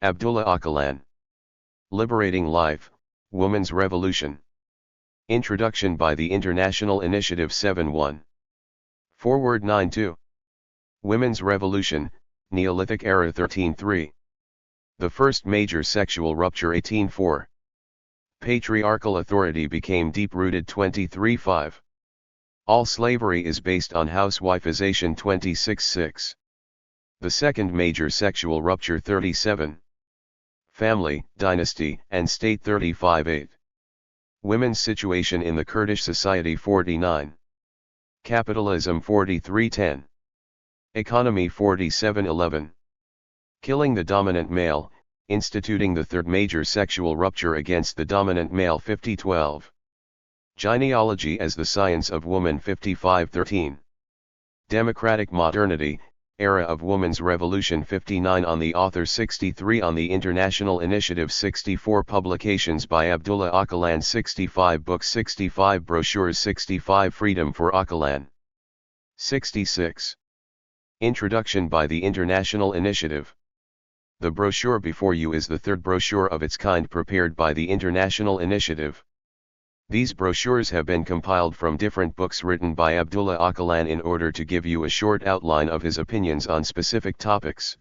Abdullah Ocalan. Liberating Life, Woman's Revolution. Introduction by the International Initiative 7-1. Forward 9-2. Women's Revolution, Neolithic Era 13-3. The first major sexual rupture 18-4. Patriarchal authority became deep-rooted 23-5. All slavery is based on housewifeization 26-6. The second major sexual rupture 37. Family, dynasty, and state 35-8. Women's situation in the Kurdish society 49. Capitalism 43-10. Economy 47-11. Killing the dominant male, instituting the third major sexual rupture against the dominant male 50-12. Gyneology as the science of woman 55-13. Democratic modernity, era of woman's revolution 59 on the author 63 on the International Initiative 64 publications by Abdullah Ocalan 65 books 65 brochures 65 freedom for Ocalan. 66. Introduction by the International Initiative. The brochure before you is the third brochure of its kind prepared by the International Initiative. These brochures have been compiled from different books written by Abdullah Ocalan in order to give you a short outline of his opinions on specific topics.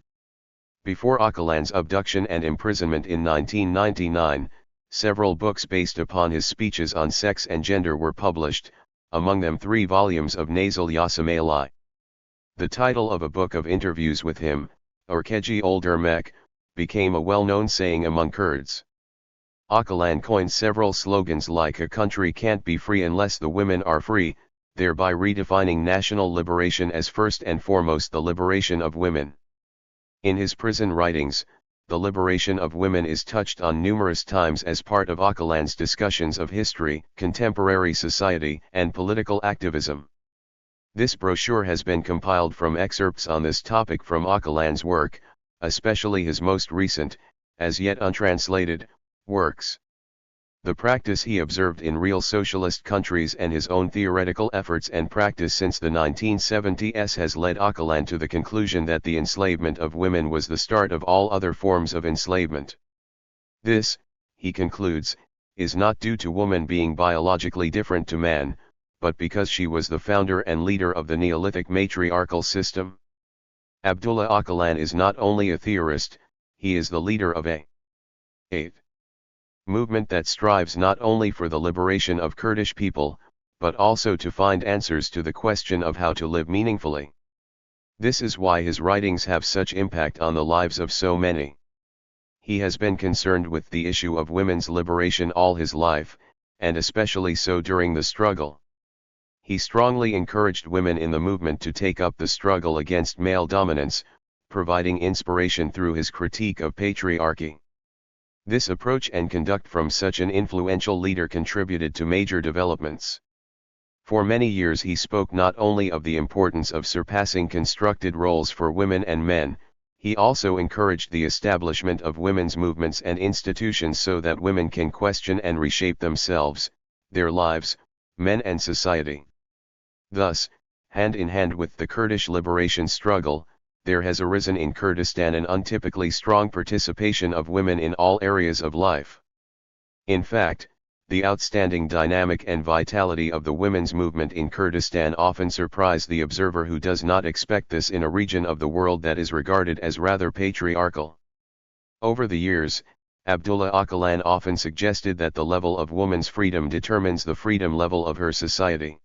Before Ocalan's abduction and imprisonment in 1999, several books based upon his speeches on sex and gender were published, among them 3 volumes of Nasal Yasamayli. The title of a book of interviews with him, Orkeji Oldermek, became a well-known saying among Kurds. Ocalan coined several slogans like "A country can't be free unless the women are free," thereby redefining national liberation as first and foremost the liberation of women. In his prison writings, the liberation of women is touched on numerous times as part of Ocalan's discussions of history, contemporary society, and political activism. This brochure has been compiled from excerpts on this topic from Ocalan's work, especially his most recent, as yet untranslated, works. The practice he observed in real socialist countries and his own theoretical efforts and practice since the 1970s has led Ocalan to the conclusion that the enslavement of women was the start of all other forms of enslavement. This, he concludes, is not due to woman being biologically different to man, but because she was the founder and leader of the Neolithic matriarchal system. Abdullah Ocalan is not only a theorist, he is the leader of a 8. movement that strives not only for the liberation of Kurdish people, but also to find answers to the question of how to live meaningfully. This is why his writings have such impact on the lives of so many. He has been concerned with the issue of women's liberation all his life, and especially so during the struggle. He strongly encouraged women in the movement to take up the struggle against male dominance, providing inspiration through his critique of patriarchy. This approach and conduct from such an influential leader contributed to major developments. For many years he spoke not only of the importance of surpassing constructed roles for women and men, he also encouraged the establishment of women's movements and institutions so that women can question and reshape themselves, their lives, men and society. Thus, hand in hand with the Kurdish liberation struggle, there has arisen in Kurdistan an untypically strong participation of women in all areas of life. In fact, the outstanding dynamic and vitality of the women's movement in Kurdistan often surprise the observer who does not expect this in a region of the world that is regarded as rather patriarchal. Over the years, Abdullah Ocalan often suggested that the level of woman's freedom determines the freedom level of her society.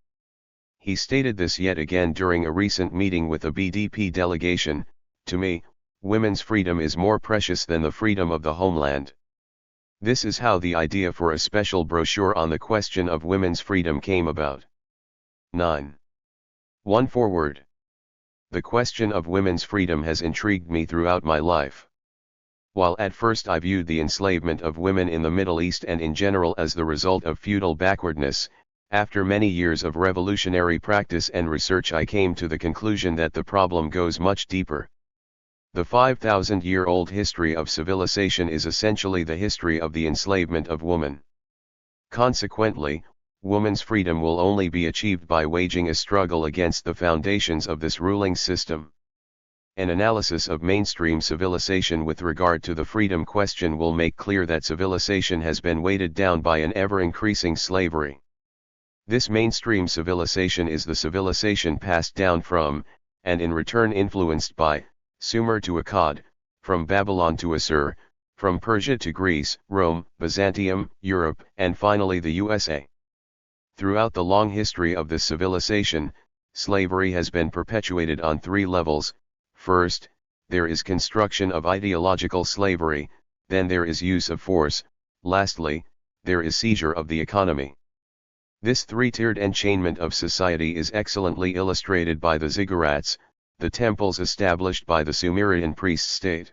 He stated this yet again during a recent meeting with a BDP delegation: "To me, women's freedom is more precious than the freedom of the homeland." This is how the idea for a special brochure on the question of women's freedom came about. 9. 1 Forward. The question of women's freedom has intrigued me throughout my life. While at first I viewed the enslavement of women in the Middle East and in general as the result of feudal backwardness, after many years of revolutionary practice and research I came to the conclusion that the problem goes much deeper. The 5,000-year-old history of civilization is essentially the history of the enslavement of woman. Consequently, woman's freedom will only be achieved by waging a struggle against the foundations of this ruling system. An analysis of mainstream civilization with regard to the freedom question will make clear that civilization has been weighted down by an ever-increasing slavery. This mainstream civilization is the civilization passed down from, and in return influenced by, Sumer to Akkad, from Babylon to Assur, from Persia to Greece, Rome, Byzantium, Europe, and finally the USA. Throughout the long history of this civilization, slavery has been perpetuated on three levels. First, there is construction of ideological slavery, then there is use of force, lastly, there is seizure of the economy. This three-tiered enchainment of society is excellently illustrated by the ziggurats, the temples established by the Sumerian priest state.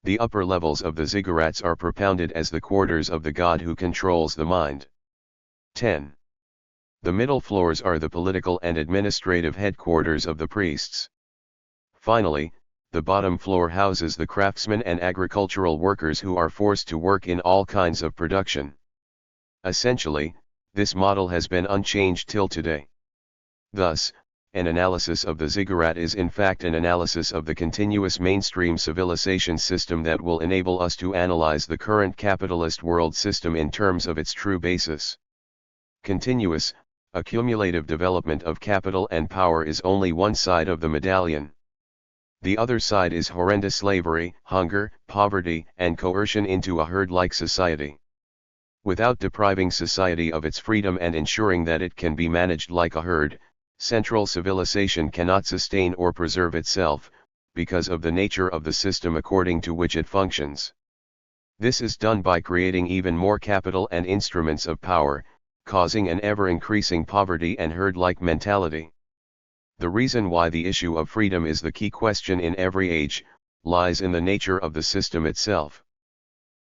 The upper levels of the ziggurats are propounded as the quarters of the god who controls the mind. 10. The middle floors are the political and administrative headquarters of the priests. Finally, the bottom floor houses the craftsmen and agricultural workers who are forced to work in all kinds of production. Essentially, this model has been unchanged till today. Thus, an analysis of the ziggurat is in fact an analysis of the continuous mainstream civilization system that will enable us to analyze the current capitalist world system in terms of its true basis. Continuous, accumulative development of capital and power is only one side of the medallion. The other side is horrendous slavery, hunger, poverty, and coercion into a herd-like society. Without depriving society of its freedom and ensuring that it can be managed like a herd, central civilization cannot sustain or preserve itself, because of the nature of the system according to which it functions. This is done by creating even more capital and instruments of power, causing an ever-increasing poverty and herd-like mentality. The reason why the issue of freedom is the key question in every age, lies in the nature of the system itself.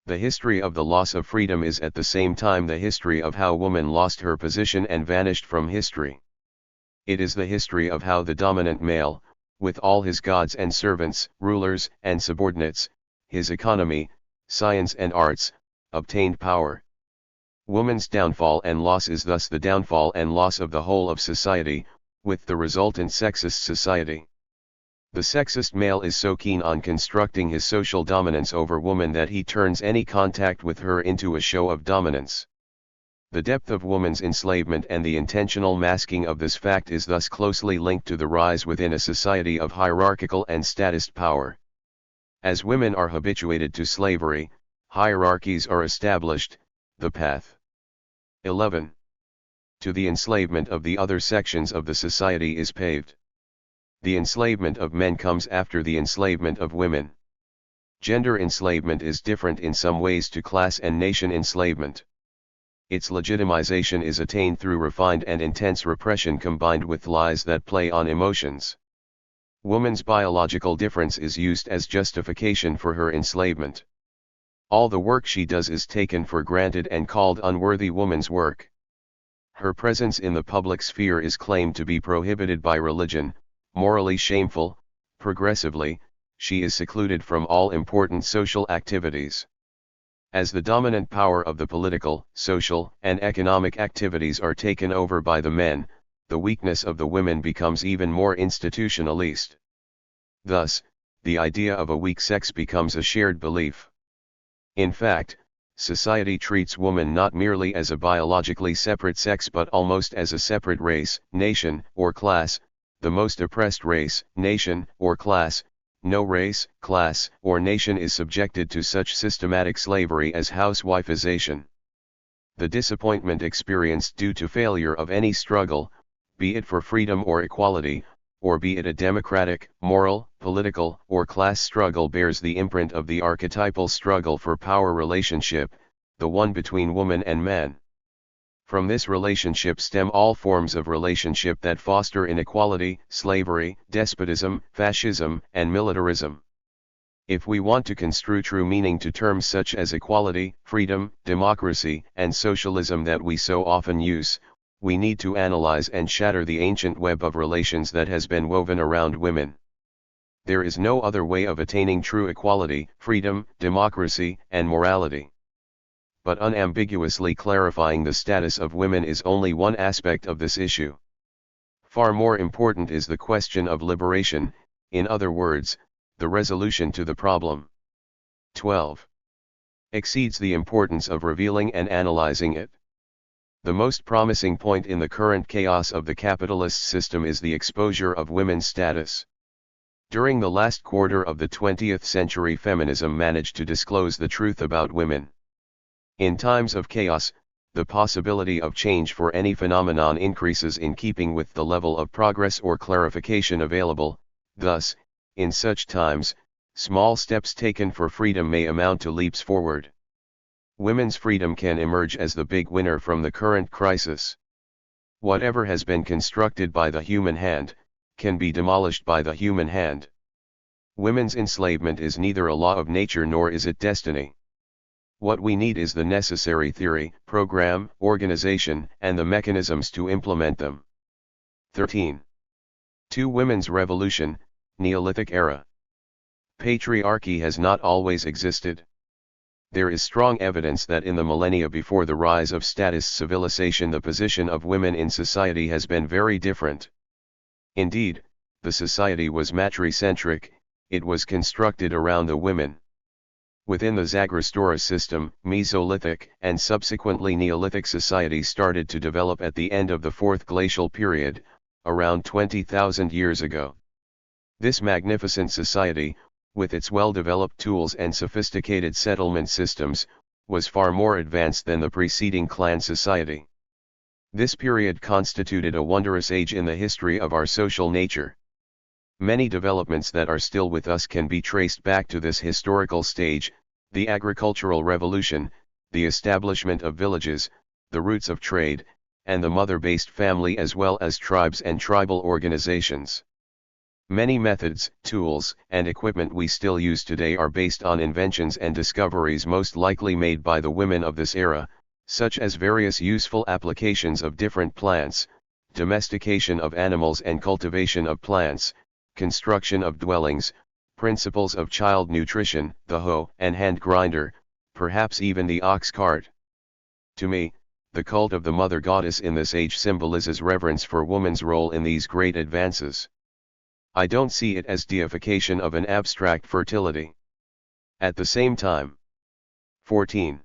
The history of the loss of freedom is at the same time the history of how woman lost her position and vanished from history. It is the history of how the dominant male, with all his gods and servants, rulers and subordinates, his economy, science and arts, obtained power. Woman's downfall and loss is thus the downfall and loss of the whole of society, with the resultant sexist society. The sexist male is so keen on constructing his social dominance over woman that he turns any contact with her into a show of dominance. The depth of woman's enslavement and the intentional masking of this fact is thus closely linked to the rise within a society of hierarchical and statist power. As women are habituated to slavery, hierarchies are established, the path. 11. To the enslavement of the other sections of the society is paved. The enslavement of men comes after the enslavement of women. Gender enslavement is different in some ways to class and nation enslavement. Its legitimization is attained through refined and intense repression combined with lies that play on emotions. Woman's biological difference is used as justification for her enslavement. All the work she does is taken for granted and called unworthy woman's work. Her presence in the public sphere is claimed to be prohibited by religion, morally shameful. Progressively, she is secluded from all important social activities. As the dominant power of the political, social, and economic activities are taken over by the men, the weakness of the women becomes even more institutionalist. Thus, the idea of a weak sex becomes a shared belief. In fact, society treats woman not merely as a biologically separate sex but almost as a separate race, nation, or class, the most oppressed race, nation, or class. No race, class, or nation is subjected to such systematic slavery as housewifeization. The disappointment experienced due to failure of any struggle, be it for freedom or equality, or be it a democratic, moral, political, or class struggle bears the imprint of the archetypal struggle for power relationship, the one between woman and man. From this relationship stem all forms of relationship that foster inequality, slavery, despotism, fascism, and militarism. If we want to construe true meaning to terms such as equality, freedom, democracy, and socialism that we so often use, we need to analyze and shatter the ancient web of relations that has been woven around women. There is no other way of attaining true equality, freedom, democracy, and morality. But unambiguously clarifying the status of women is only one aspect of this issue. Far more important is the question of liberation, in other words, the resolution to the problem. 12. Exceeds the importance of revealing and analyzing it. The most promising point in the current chaos of the capitalist system is the exposure of women's status. During the last quarter of the 20th century, feminism managed to disclose the truth about women. In times of chaos, the possibility of change for any phenomenon increases in keeping with the level of progress or clarification available. Thus, in such times, small steps taken for freedom may amount to leaps forward. Women's freedom can emerge as the big winner from the current crisis. Whatever has been constructed by the human hand, can be demolished by the human hand. Women's enslavement is neither a law of nature nor is it destiny. What we need is the necessary theory, program, organization, and the mechanisms to implement them. 13. 2. Women's revolution, Neolithic era. Patriarchy has not always existed. There is strong evidence that in the millennia before the rise of status civilization, the position of women in society has been very different. Indeed, the society was matricentric, it was constructed around the women. Within the Zagros-Dora system, Mesolithic and subsequently Neolithic society started to develop at the end of the Fourth Glacial period, around 20,000 years ago. This magnificent society, with its well-developed tools and sophisticated settlement systems, was far more advanced than the preceding clan society. This period constituted a wondrous age in the history of our social nature. Many developments that are still with us can be traced back to this historical stage: the agricultural revolution, the establishment of villages, the roots of trade, and the mother-based family, as well as tribes and tribal organizations. Many methods, tools, and equipment we still use today are based on inventions and discoveries most likely made by the women of this era, such as various useful applications of different plants, domestication of animals and cultivation of plants, construction of dwellings, principles of child nutrition, the hoe and hand grinder, perhaps even the ox cart. To me, the cult of the mother goddess in this age symbolizes reverence for woman's role in these great advances. I don't see it as deification of an abstract fertility. At the same time. 14.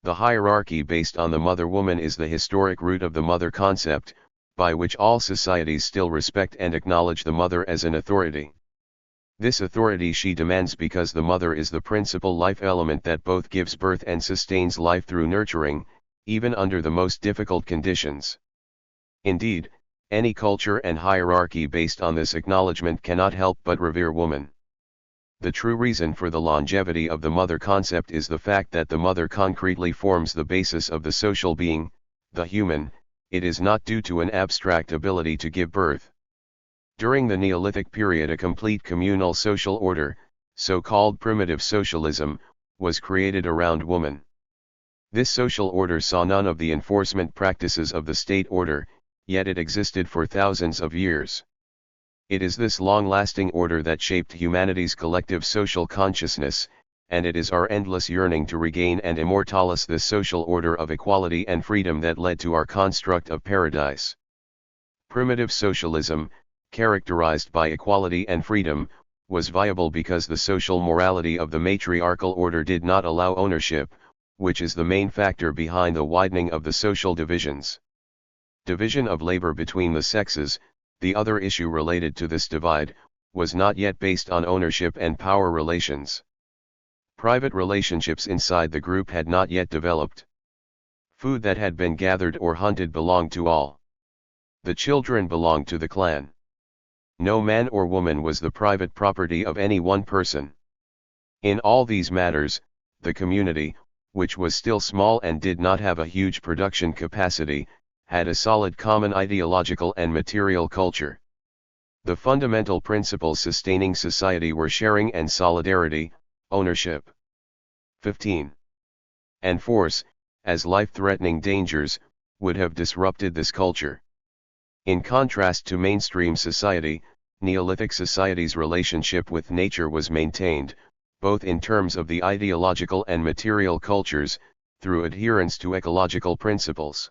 The hierarchy based on the mother-woman is the historic root of the mother concept, by which all societies still respect and acknowledge the mother as an authority. This authority she demands because the mother is the principal life element that both gives birth and sustains life through nurturing, even under the most difficult conditions. Indeed, any culture and hierarchy based on this acknowledgement cannot help but revere woman. The true reason for the longevity of the mother concept is the fact that the mother concretely forms the basis of the social being, the human. It is not due to an abstract ability to give birth. During the Neolithic period, a complete communal social order, so-called primitive socialism, was created around woman. This social order saw none of the enforcement practices of the state order, yet it existed for thousands of years. It is this long-lasting order that shaped humanity's collective social consciousness, and it is our endless yearning to regain and immortalize this social order of equality and freedom that led to our construct of paradise. Primitive socialism, characterized by equality and freedom, was viable because the social morality of the matriarchal order did not allow ownership, which is the main factor behind the widening of the social divisions. Division of labor between the sexes, the other issue related to this divide, was not yet based on ownership and power relations. Private relationships inside the group had not yet developed. Food that had been gathered or hunted belonged to all. The children belonged to the clan. No man or woman was the private property of any one person. In all these matters, the community, which was still small and did not have a huge production capacity, had a solid common ideological and material culture. The fundamental principles sustaining society were sharing and solidarity, ownership. 15. And force, as life-threatening dangers, would have disrupted this culture. In contrast to mainstream society, Neolithic society's relationship with nature was maintained, both in terms of the ideological and material cultures, through adherence to ecological principles.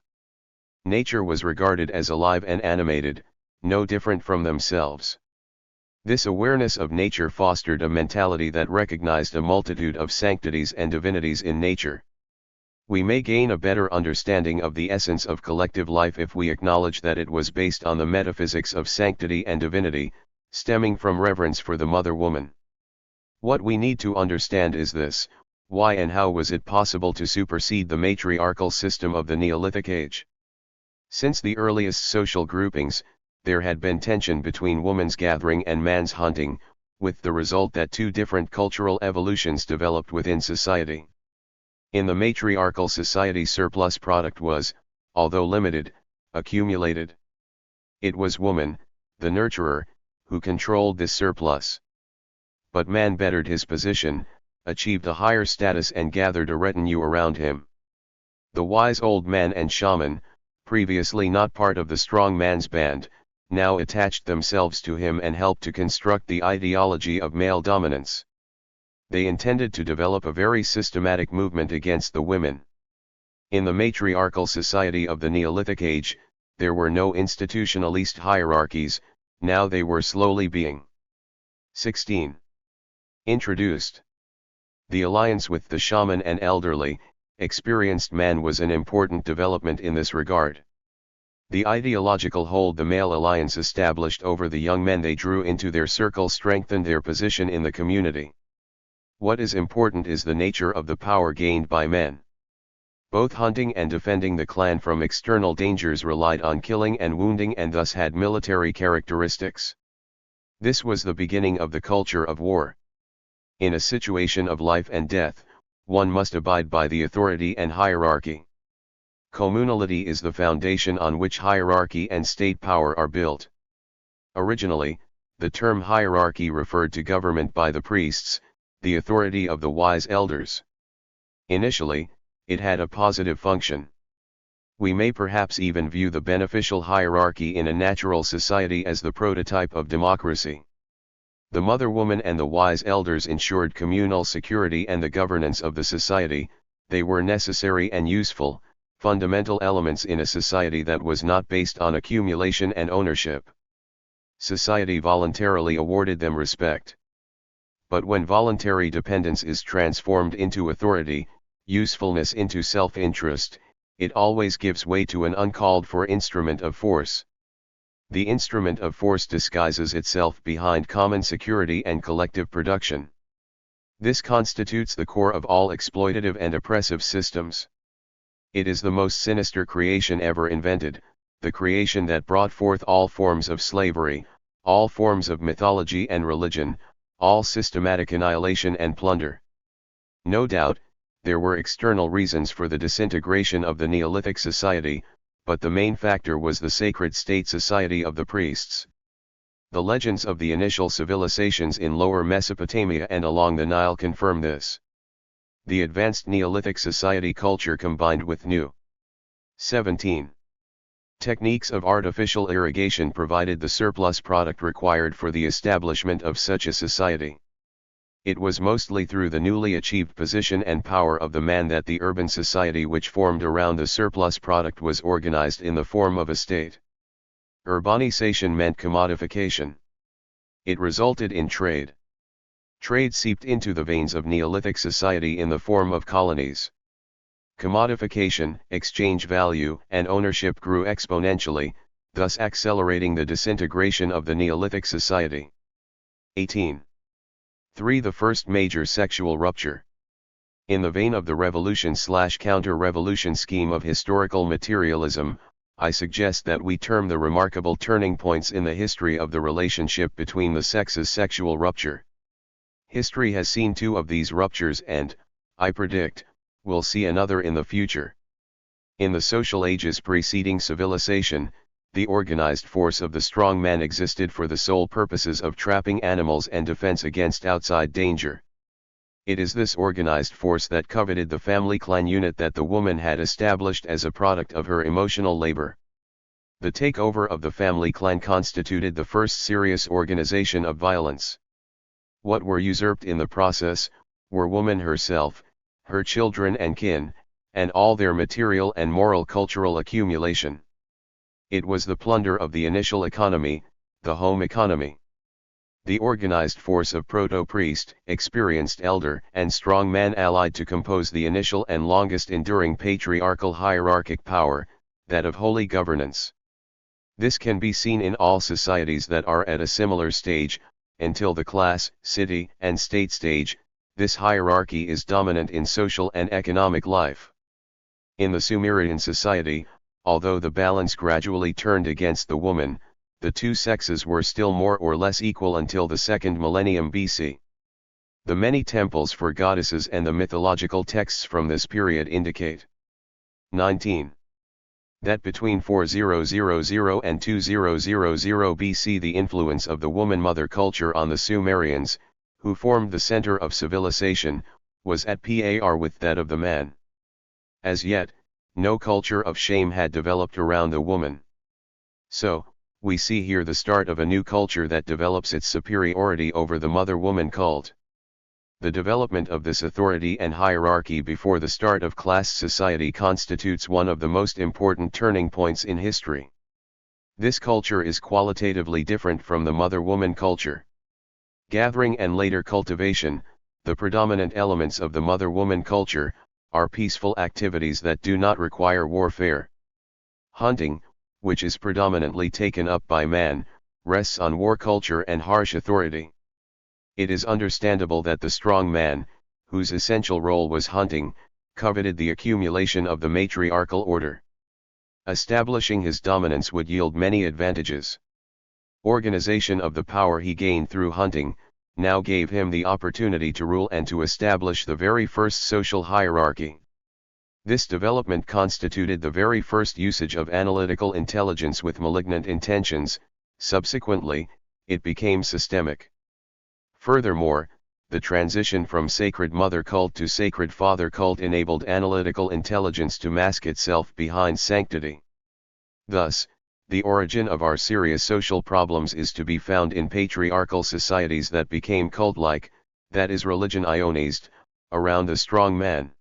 Nature was regarded as alive and animated, no different from themselves. This awareness of nature fostered a mentality that recognized a multitude of sanctities and divinities in nature. We may gain a better understanding of the essence of collective life if we acknowledge that it was based on the metaphysics of sanctity and divinity, stemming from reverence for the mother woman. What we need to understand is this: why and how was it possible to supersede the matriarchal system of the Neolithic age? Since the earliest social groupings, there had been tension between woman's gathering and man's hunting, with the result that two different cultural evolutions developed within society. In the matriarchal society, surplus product was, although limited, accumulated. It was woman, the nurturer, who controlled this surplus. But man bettered his position, achieved a higher status and gathered a retinue around him. The wise old man and shaman, previously not part of the strong man's band, now attached themselves to him and helped to construct the ideology of male dominance. They intended to develop a very systematic movement against the women. In the matriarchal society of the Neolithic age, there were no institutionalist hierarchies, now they were slowly being 16. Introduced. The alliance with the shaman and elderly, experienced man was an important development in this regard. The ideological hold the male alliance established over the young men they drew into their circle strengthened their position in the community. What is important is the nature of the power gained by men. Both hunting and defending the clan from external dangers relied on killing and wounding and thus had military characteristics. This was the beginning of the culture of war. In a situation of life and death, one must abide by the authority and hierarchy. Communality is the foundation on which hierarchy and state power are built. Originally, the term hierarchy referred to government by the priests, the authority of the wise elders. Initially, it had a positive function. We may perhaps even view the beneficial hierarchy in a natural society as the prototype of democracy. The mother woman and the wise elders ensured communal security and the governance of the society. They were necessary and useful, fundamental elements in a society that was not based on accumulation and ownership. Society voluntarily awarded them respect. But when voluntary dependence is transformed into authority, usefulness into self-interest, it always gives way to an uncalled for instrument of force. The instrument of force disguises itself behind common security and collective production. This constitutes the core of all exploitative and oppressive systems. It is the most sinister creation ever invented, the creation that brought forth all forms of slavery, all forms of mythology and religion, all systematic annihilation and plunder. No doubt, there were external reasons for the disintegration of the Neolithic society, but the main factor was the sacred state society of the priests. The legends of the initial civilizations in Lower Mesopotamia and along the Nile confirm this. The advanced Neolithic society culture combined with new 17. Techniques of artificial irrigation provided the surplus product required for the establishment of such a society. It was mostly through the newly achieved position and power of the man that the urban society which formed around the surplus product was organized in the form of a state. Urbanization meant commodification. It resulted in trade. Trade seeped into the veins of Neolithic society in the form of colonies. Commodification, exchange value, and ownership grew exponentially, thus accelerating the disintegration of the Neolithic society. 18. 3. The first major sexual rupture. In the vein of the revolution/counter-revolution scheme of historical materialism, I suggest that we term the remarkable turning points in the history of the relationship between the sexes sexual rupture. History has seen two of these ruptures and, I predict, will see another in the future. In the social ages preceding civilization, the organized force of the strong man existed for the sole purposes of trapping animals and defense against outside danger. It is this organized force that coveted the family clan unit that the woman had established as a product of her emotional labor. The takeover of the family clan constituted the first serious organization of violence. What were usurped in the process, were woman herself, her children and kin, and all their material and moral cultural accumulation. It was the plunder of the initial economy, the home economy. The organized force of proto-priest, experienced elder, and strong man allied to compose the initial and longest enduring patriarchal hierarchic power, that of holy governance. This can be seen in all societies that are at a similar stage, until the class, city, and state stage. This hierarchy is dominant in social and economic life. In the Sumerian society, although the balance gradually turned against the woman, the two sexes were still more or less equal until the 2nd millennium BC. The many temples for goddesses and the mythological texts from this period indicate 19. That between 4000 and 2000 BC the influence of the woman-mother culture on the Sumerians, who formed the center of civilization, was at par with that of the man. As yet, no culture of shame had developed around the woman. So, we see here the start of a new culture that develops its superiority over the mother-woman cult. The development of this authority and hierarchy before the start of class society constitutes one of the most important turning points in history. This culture is qualitatively different from the mother-woman culture. Gathering and later cultivation, the predominant elements of the mother-woman culture, are peaceful activities that do not require warfare. Hunting, which is predominantly taken up by man, rests on war culture and harsh authority. It is understandable that the strong man, whose essential role was hunting, coveted the accumulation of the matriarchal order. Establishing his dominance would yield many advantages. Organization of the power he gained through hunting, now gave him the opportunity to rule and to establish the very first social hierarchy. This development constituted the very first usage of analytical intelligence with malignant intentions. Subsequently, it became systemic. Furthermore, the transition from sacred mother cult to sacred father cult enabled analytical intelligence to mask itself behind sanctity. Thus, the origin of our serious social problems is to be found in patriarchal societies that became cult-like, that is religionized, around the strong man.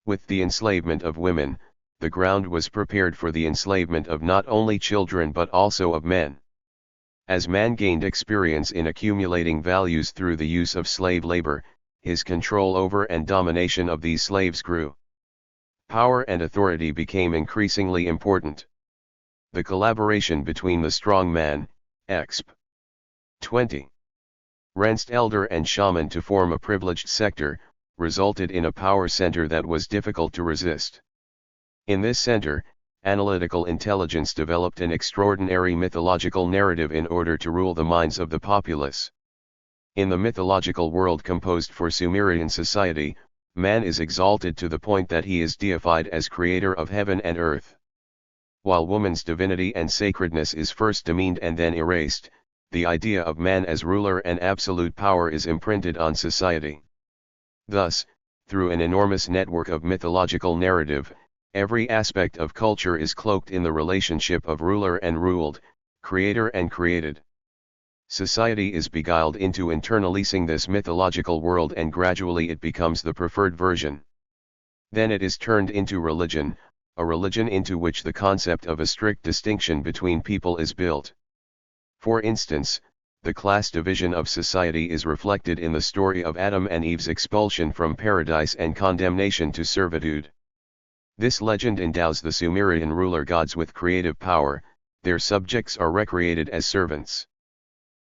With the enslavement of women, the ground was prepared for the enslavement of not only children but also of men. As man gained experience in accumulating values through the use of slave labor, his control over and domination of these slaves grew. Power and authority became increasingly important. The collaboration between the strong man, exp. 20. Renst elder and shaman to form a privileged sector, resulted in a power center that was difficult to resist. In this center, analytical intelligence developed an extraordinary mythological narrative in order to rule the minds of the populace. In the mythological world composed for Sumerian society, man is exalted to the point that he is deified as creator of heaven and earth. While woman's divinity and sacredness is first demeaned and then erased, the idea of man as ruler and absolute power is imprinted on society. Thus, through an enormous network of mythological narrative, every aspect of culture is cloaked in the relationship of ruler and ruled, creator and created. Society is beguiled into internalizing this mythological world and gradually it becomes the preferred version. Then it is turned into religion, a religion into which the concept of a strict distinction between people is built. For instance, the class division of society is reflected in the story of Adam and Eve's expulsion from paradise and condemnation to servitude. This legend endows the Sumerian ruler gods with creative power, their subjects are recreated as servants.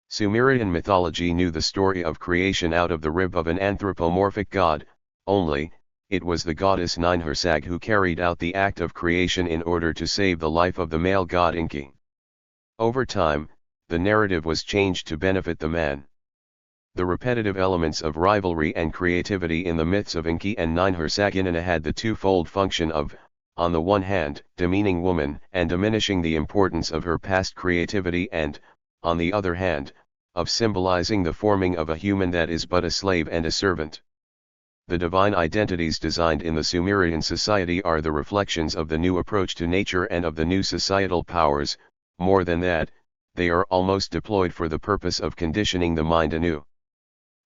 Sumerian mythology knew the story of creation out of the rib of an anthropomorphic god, only, it was the goddess Ninhursag who carried out the act of creation in order to save the life of the male god Enki. Over time, the narrative was changed to benefit the man. The repetitive elements of rivalry and creativity in the myths of Enki and Ninhursag had the twofold function of, on the one hand, demeaning woman and diminishing the importance of her past creativity and, on the other hand, of symbolizing the forming of a human that is but a slave and a servant. The divine identities designed in the Sumerian society are the reflections of the new approach to nature and of the new societal powers. More than that, they are almost deployed for the purpose of conditioning the mind anew.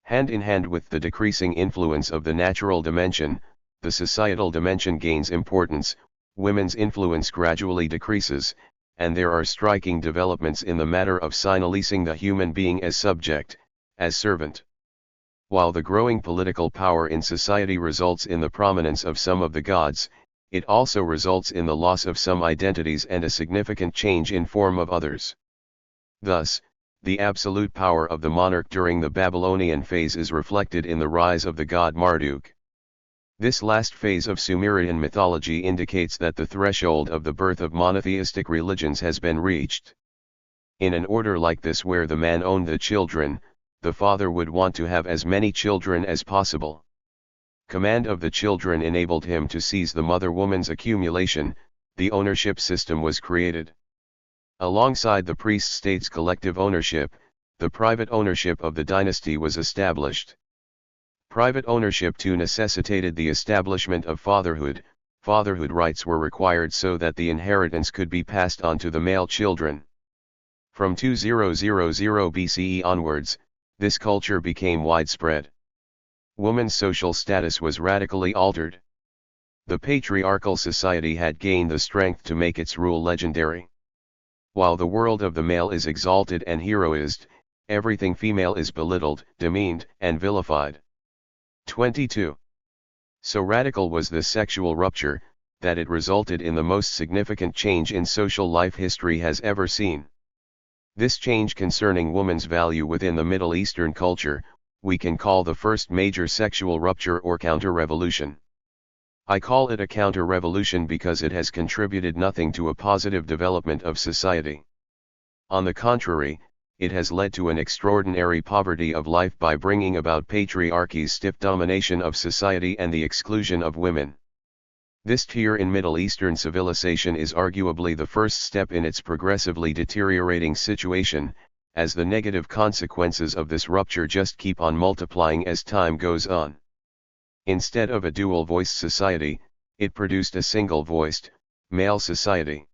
Hand in hand with the decreasing influence of the natural dimension, the societal dimension gains importance, women's influence gradually decreases, and there are striking developments in the matter of signalising the human being as subject, as servant. While the growing political power in society results in the prominence of some of the gods, it also results in the loss of some identities and a significant change in form of others. Thus, the absolute power of the monarch during the Babylonian phase is reflected in the rise of the god Marduk. This last phase of Sumerian mythology indicates that the threshold of the birth of monotheistic religions has been reached. In an order like this where the man owned the children, the father would want to have as many children as possible. Command of the children enabled him to seize the mother woman's accumulation. The ownership system was created. Alongside the priest state's collective ownership, the private ownership of the dynasty was established. Private ownership too necessitated the establishment of fatherhood. Fatherhood rights were required so that the inheritance could be passed on to the male children. From 2000 BCE onwards, this culture became widespread. Woman's social status was radically altered. The patriarchal society had gained the strength to make its rule legendary. While the world of the male is exalted and heroized, everything female is belittled, demeaned, and vilified. 22. So radical was this sexual rupture, that it resulted in the most significant change in social life history has ever seen. This change concerning woman's value within the Middle Eastern culture, we can call the first major sexual rupture or counter-revolution. I call it a counter-revolution because it has contributed nothing to a positive development of society. On the contrary, it has led to an extraordinary poverty of life by bringing about patriarchy's stiff domination of society and the exclusion of women. This tier in Middle Eastern civilization is arguably the first step in its progressively deteriorating situation, as the negative consequences of this rupture just keep on multiplying as time goes on. Instead of a dual-voiced society, it produced a single-voiced, male society.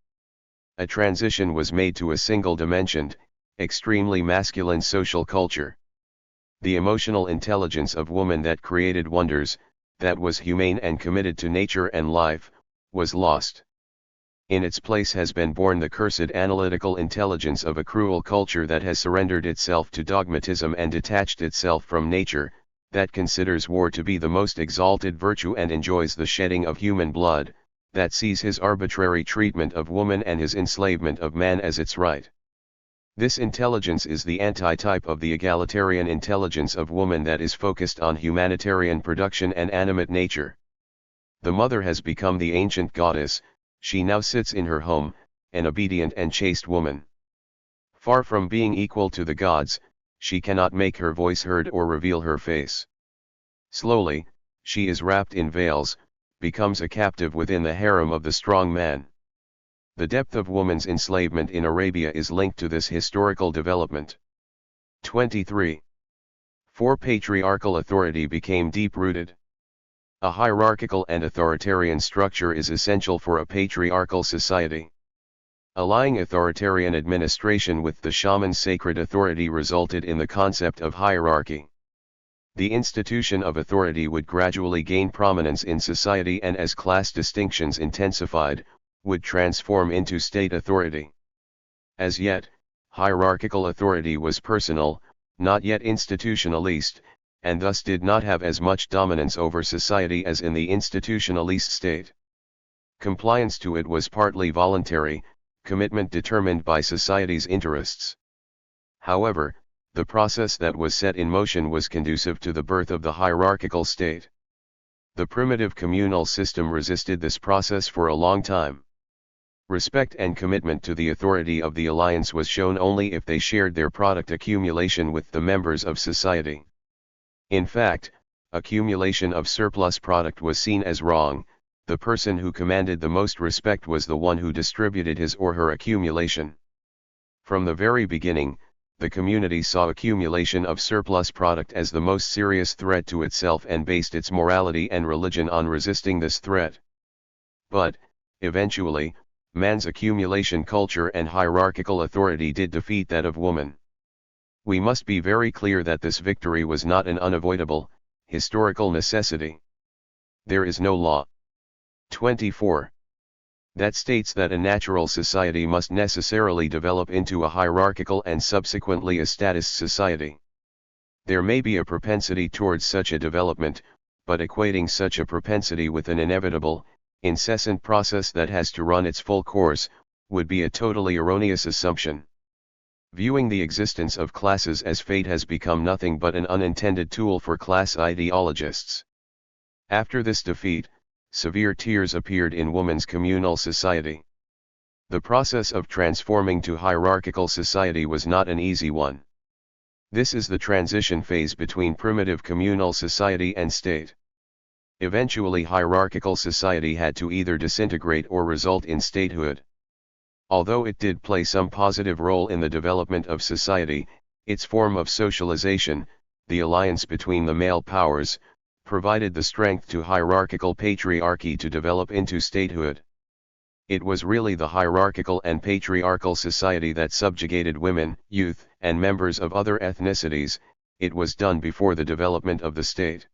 A transition was made to a single-dimensioned, extremely masculine social culture. The emotional intelligence of woman that created wonders, that was humane and committed to nature and life, was lost. In its place has been born the cursed analytical intelligence of a cruel culture that has surrendered itself to dogmatism and detached itself from nature, that considers war to be the most exalted virtue and enjoys the shedding of human blood, that sees his arbitrary treatment of woman and his enslavement of man as its right. This intelligence is the antitype of the egalitarian intelligence of woman that is focused on humanitarian production and animate nature. The mother has become the ancient goddess. She now sits in her home, an obedient and chaste woman. Far from being equal to the gods, she cannot make her voice heard or reveal her face. Slowly, she is wrapped in veils, becomes a captive within the harem of the strong man. The depth of woman's enslavement in Arabia is linked to this historical development. 23. 4. Patriarchal authority became deep-rooted. A hierarchical and authoritarian structure is essential for a patriarchal society. Allying authoritarian administration with the shaman's sacred authority resulted in the concept of hierarchy. The institution of authority would gradually gain prominence in society and as class distinctions intensified, would transform into state authority. As yet, hierarchical authority was personal, not yet institutionalist, and thus did not have as much dominance over society as in the institutionalist state. Compliance to it was partly voluntary, commitment determined by society's interests. However, the process that was set in motion was conducive to the birth of the hierarchical state. The primitive communal system resisted this process for a long time. Respect and commitment to the authority of the alliance was shown only if they shared their product accumulation with the members of society. In fact, accumulation of surplus product was seen as wrong. The person who commanded the most respect was the one who distributed his or her accumulation. From the very beginning, the community saw accumulation of surplus product as the most serious threat to itself and based its morality and religion on resisting this threat. But, eventually, man's accumulation culture and hierarchical authority did defeat that of woman. We must be very clear that this victory was not an unavoidable, historical necessity. There is no law. 24. that states that a natural society must necessarily develop into a hierarchical and subsequently a statist society. There may be a propensity towards such a development, but equating such a propensity with an inevitable, incessant process that has to run its full course, would be a totally erroneous assumption. Viewing the existence of classes as fate has become nothing but an unintended tool for class ideologists. After this defeat, severe tears appeared in woman's communal society. The process of transforming to hierarchical society was not an easy one. This is the transition phase between primitive communal society and state. Eventually, hierarchical society had to either disintegrate or result in statehood. Although it did play some positive role in the development of society, its form of socialization, the alliance between the male powers, provided the strength to hierarchical patriarchy to develop into statehood. It was really the hierarchical and patriarchal society that subjugated women, youth, and members of other ethnicities. It was done before the development of the state.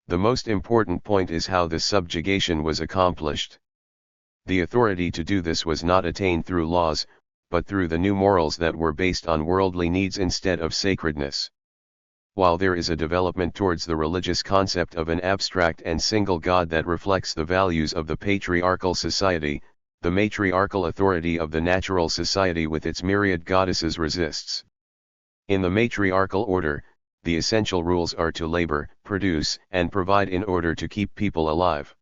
The most important point is how this subjugation was accomplished. The authority to do this was not attained through laws, but through the new morals that were based on worldly needs instead of sacredness. While there is a development towards the religious concept of an abstract and single God that reflects the values of the patriarchal society, the matriarchal authority of the natural society with its myriad goddesses resists. In the matriarchal order, the essential rules are to labor, produce, and provide in order to keep people alive.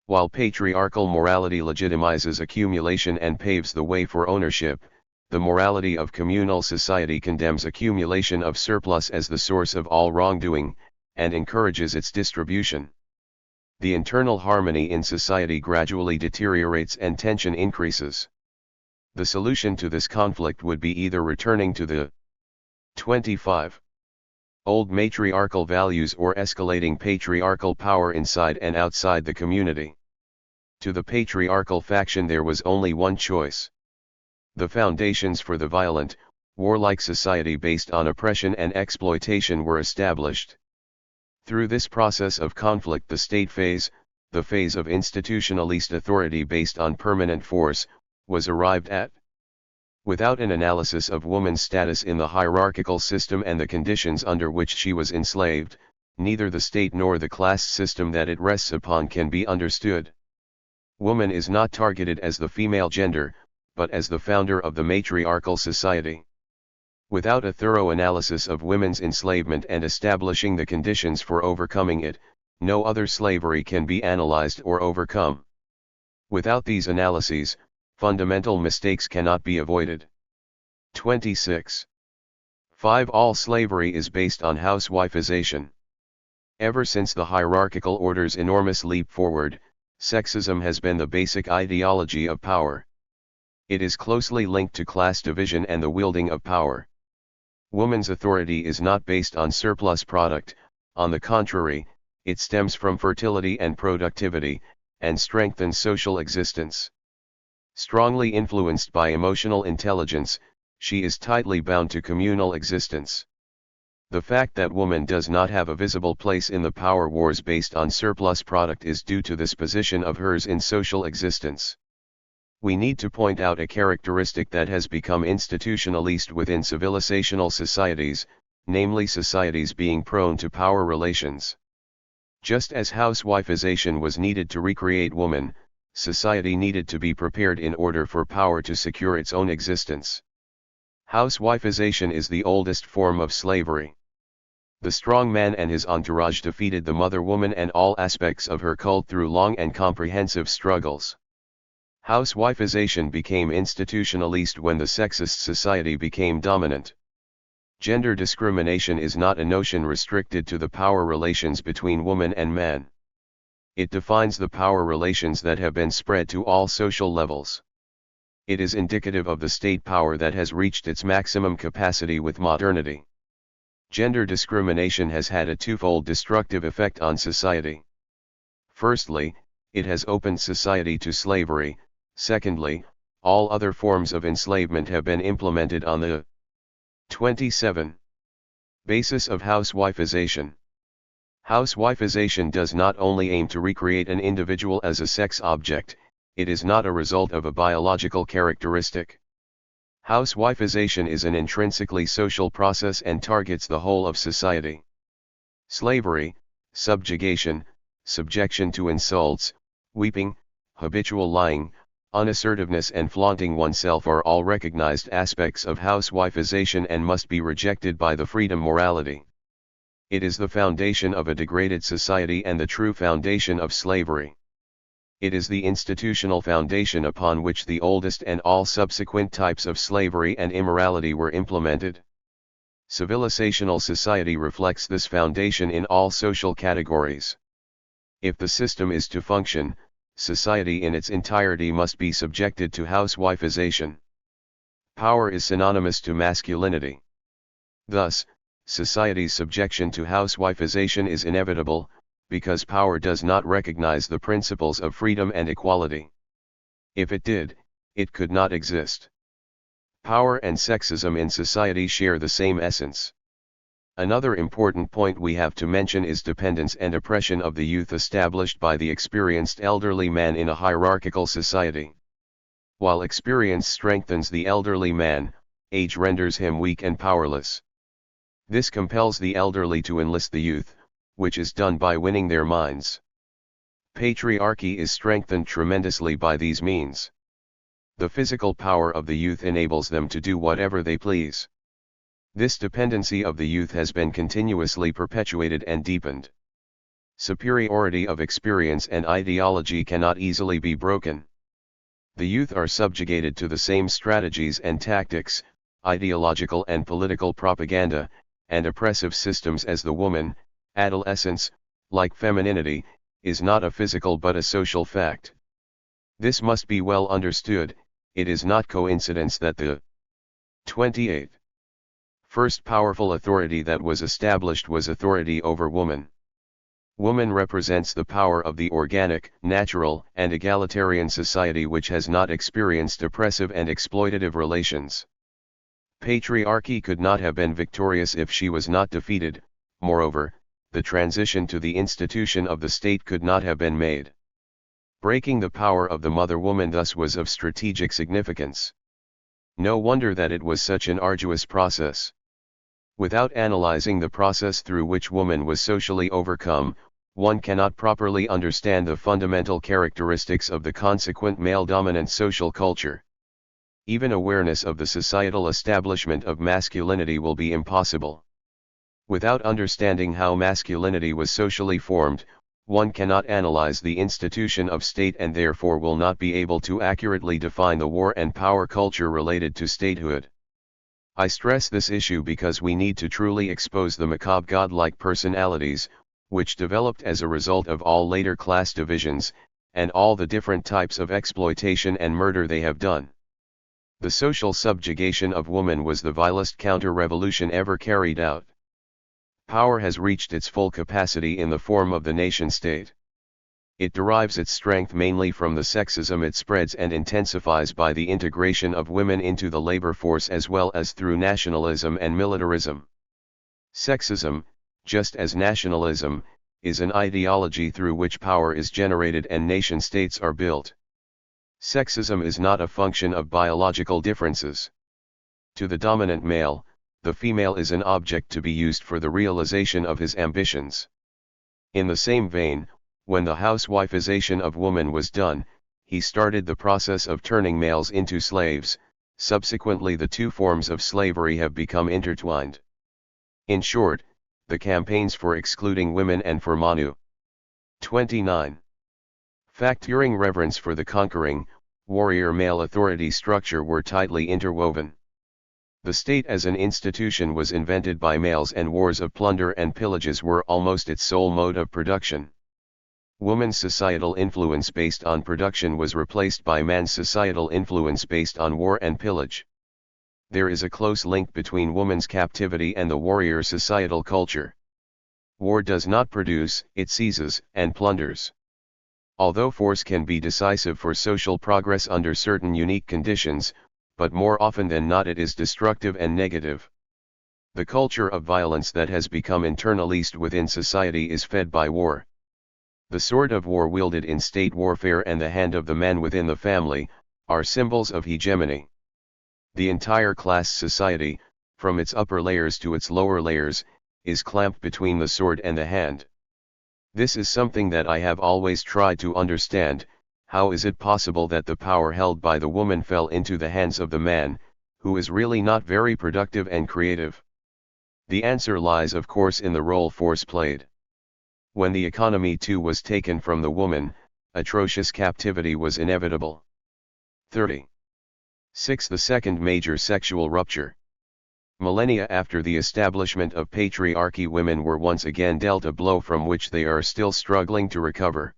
While patriarchal morality legitimizes accumulation and paves the way for ownership, the morality of communal society condemns accumulation of surplus as the source of all wrongdoing, and encourages its distribution. The internal harmony in society gradually deteriorates and tension increases. The solution to this conflict would be either returning to the 25 old matriarchal values or escalating patriarchal power inside and outside the community. To the patriarchal faction there was only one choice. The foundations for the violent, warlike society based on oppression and exploitation were established. Through this process of conflict, the state phase, the phase of institutionalist authority based on permanent force, was arrived at. Without an analysis of woman's status in the hierarchical system and the conditions under which she was enslaved, neither the state nor the class system that it rests upon can be understood. Woman is not targeted as the female gender, but as the founder of the matriarchal society. Without a thorough analysis of women's enslavement and establishing the conditions for overcoming it, no other slavery can be analyzed or overcome. Without these analyses, fundamental mistakes cannot be avoided. 26. 5. All slavery is based on housewifeization. Ever since the hierarchical order's enormous leap forward, sexism has been the basic ideology of power. It is closely linked to class division and the wielding of power. Woman's authority is not based on surplus product, on the contrary, it stems from fertility and productivity, and strengthens social existence. Strongly influenced by emotional intelligence, she is tightly bound to communal existence. The fact that woman does not have a visible place in the power wars based on surplus product is due to this position of hers in social existence. We need to point out a characteristic that has become institutionalist within civilizational societies, namely societies being prone to power relations. Just as housewifeization was needed to recreate woman, society needed to be prepared in order for power to secure its own existence. Housewifeization is the oldest form of slavery. The strong man and his entourage defeated the mother woman and all aspects of her cult through long and comprehensive struggles. Housewifeization became institutionalist when the sexist society became dominant. Gender discrimination is not a notion restricted to the power relations between woman and man. It defines the power relations that have been spread to all social levels. It is indicative of the state power that has reached its maximum capacity with modernity. Gender discrimination has had a twofold destructive effect on society. Firstly, it has opened society to slavery. Secondly, all other forms of enslavement have been implemented on the 27. Basis of housewifeization. Housewifeization does not only aim to recreate an individual as a sex object, it is not a result of a biological characteristic. Housewifization is an intrinsically social process and targets the whole of society. Slavery, subjugation, subjection to insults, weeping, habitual lying, unassertiveness and flaunting oneself are all recognized aspects of housewifization and must be rejected by the freedom morality. It is the foundation of a degraded society and the true foundation of slavery. It is the institutional foundation upon which the oldest and all subsequent types of slavery and immorality were implemented. Civilizational society reflects this foundation in all social categories. If the system is to function, society in its entirety must be subjected to housewifization. Power is synonymous to masculinity. Thus, society's subjection to housewifization is inevitable, because power does not recognize the principles of freedom and equality. If it did, it could not exist. Power and sexism in society share the same essence. Another important point we have to mention is dependence and oppression of the youth established by the experienced elderly man in a hierarchical society. While experience strengthens the elderly man, age renders him weak and powerless. This compels the elderly to enlist the youth, which is done by winning their minds. Patriarchy is strengthened tremendously by these means. The physical power of the youth enables them to do whatever they please. This dependency of the youth has been continuously perpetuated and deepened. Superiority of experience and ideology cannot easily be broken. The youth are subjugated to the same strategies and tactics, ideological and political propaganda, and oppressive systems as the woman. Adolescence, like femininity, is not a physical but a social fact. This must be well understood. It is not coincidence that the 28th first powerful authority that was established was authority over woman. Woman represents the power of the organic, natural, and egalitarian society which has not experienced oppressive and exploitative relations. Patriarchy could not have been victorious if she was not defeated. Moreover, the transition to the institution of the state could not have been made. Breaking the power of the mother woman thus was of strategic significance. No wonder that it was such an arduous process. Without analyzing the process through which woman was socially overcome, one cannot properly understand the fundamental characteristics of the consequent male-dominant social culture. Even awareness of the societal establishment of masculinity will be impossible. Without understanding how masculinity was socially formed, one cannot analyze the institution of state and therefore will not be able to accurately define the war and power culture related to statehood. I stress this issue because we need to truly expose the macabre godlike personalities, which developed as a result of all later class divisions, and all the different types of exploitation and murder they have done. The social subjugation of woman was the vilest counter-revolution ever carried out. Power has reached its full capacity in the form of the nation-state. It derives its strength mainly from the sexism it spreads and intensifies by the integration of women into the labor force as well as through nationalism and militarism. Sexism, just as nationalism, is an ideology through which power is generated and nation-states are built. Sexism is not a function of biological differences. To the dominant male, the female is an object to be used for the realization of his ambitions. In the same vein, when the housewifization of woman was done, he started the process of turning males into slaves. Subsequently the two forms of slavery have become intertwined. In short, the campaigns for excluding women and for Manu 29. Facturing reverence for the conquering, warrior male authority structure were tightly interwoven. The state as an institution was invented by males and wars of plunder and pillages were almost its sole mode of production. Woman's societal influence based on production was replaced by man's societal influence based on war and pillage. There is a close link between woman's captivity and the warrior societal culture. War does not produce, it seizes and plunders. Although force can be decisive for social progress under certain unique conditions, but more often than not it is destructive and negative. The culture of violence that has become internalized within society is fed by war. The sword of war wielded in state warfare and the hand of the man within the family, are symbols of hegemony. The entire class society, from its upper layers to its lower layers, is clamped between the sword and the hand. This is something that I have always tried to understand. How is it possible that the power held by the woman fell into the hands of the man, who is really not very productive and creative? The answer lies of course in the role force played. When the economy too was taken from the woman, atrocious captivity was inevitable. 36. The second major sexual rupture. Millennia after the establishment of patriarchy, women were once again dealt a blow from which they are still struggling to recover.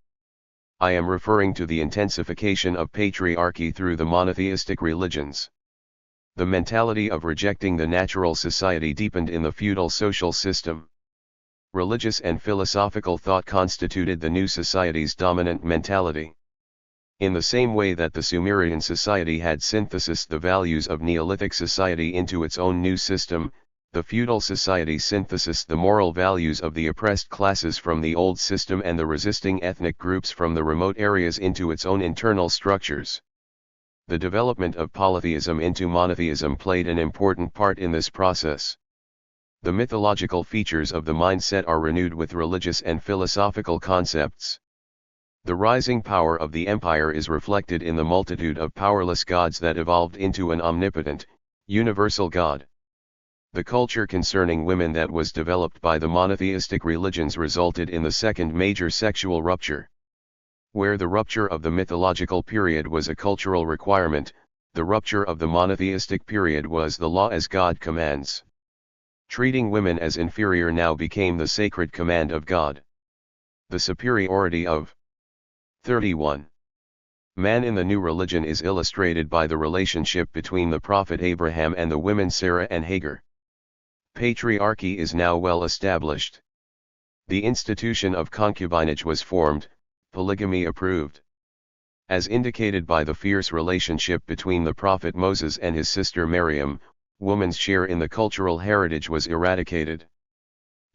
I am referring to the intensification of patriarchy through the monotheistic religions. The mentality of rejecting the natural society deepened in the feudal social system. Religious and philosophical thought constituted the new society's dominant mentality. In the same way that the Sumerian society had synthesized the values of Neolithic society into its own new system, the feudal society synthesized the moral values of the oppressed classes from the old system and the resisting ethnic groups from the remote areas into its own internal structures. The development of polytheism into monotheism played an important part in this process. The mythological features of the mindset are renewed with religious and philosophical concepts. The rising power of the empire is reflected in the multitude of powerless gods that evolved into an omnipotent, universal God. The culture concerning women that was developed by the monotheistic religions resulted in the second major sexual rupture. Where the rupture of the mythological period was a cultural requirement, the rupture of the monotheistic period was the law as God commands. Treating women as inferior now became the sacred command of God. The superiority of 31. Man in the new religion is illustrated by the relationship between the prophet Abraham and the women Sarah and Hagar. Patriarchy is now well established. The institution of concubinage was formed, polygamy approved. As indicated by the fierce relationship between the prophet Moses and his sister Miriam, woman's share in the cultural heritage was eradicated.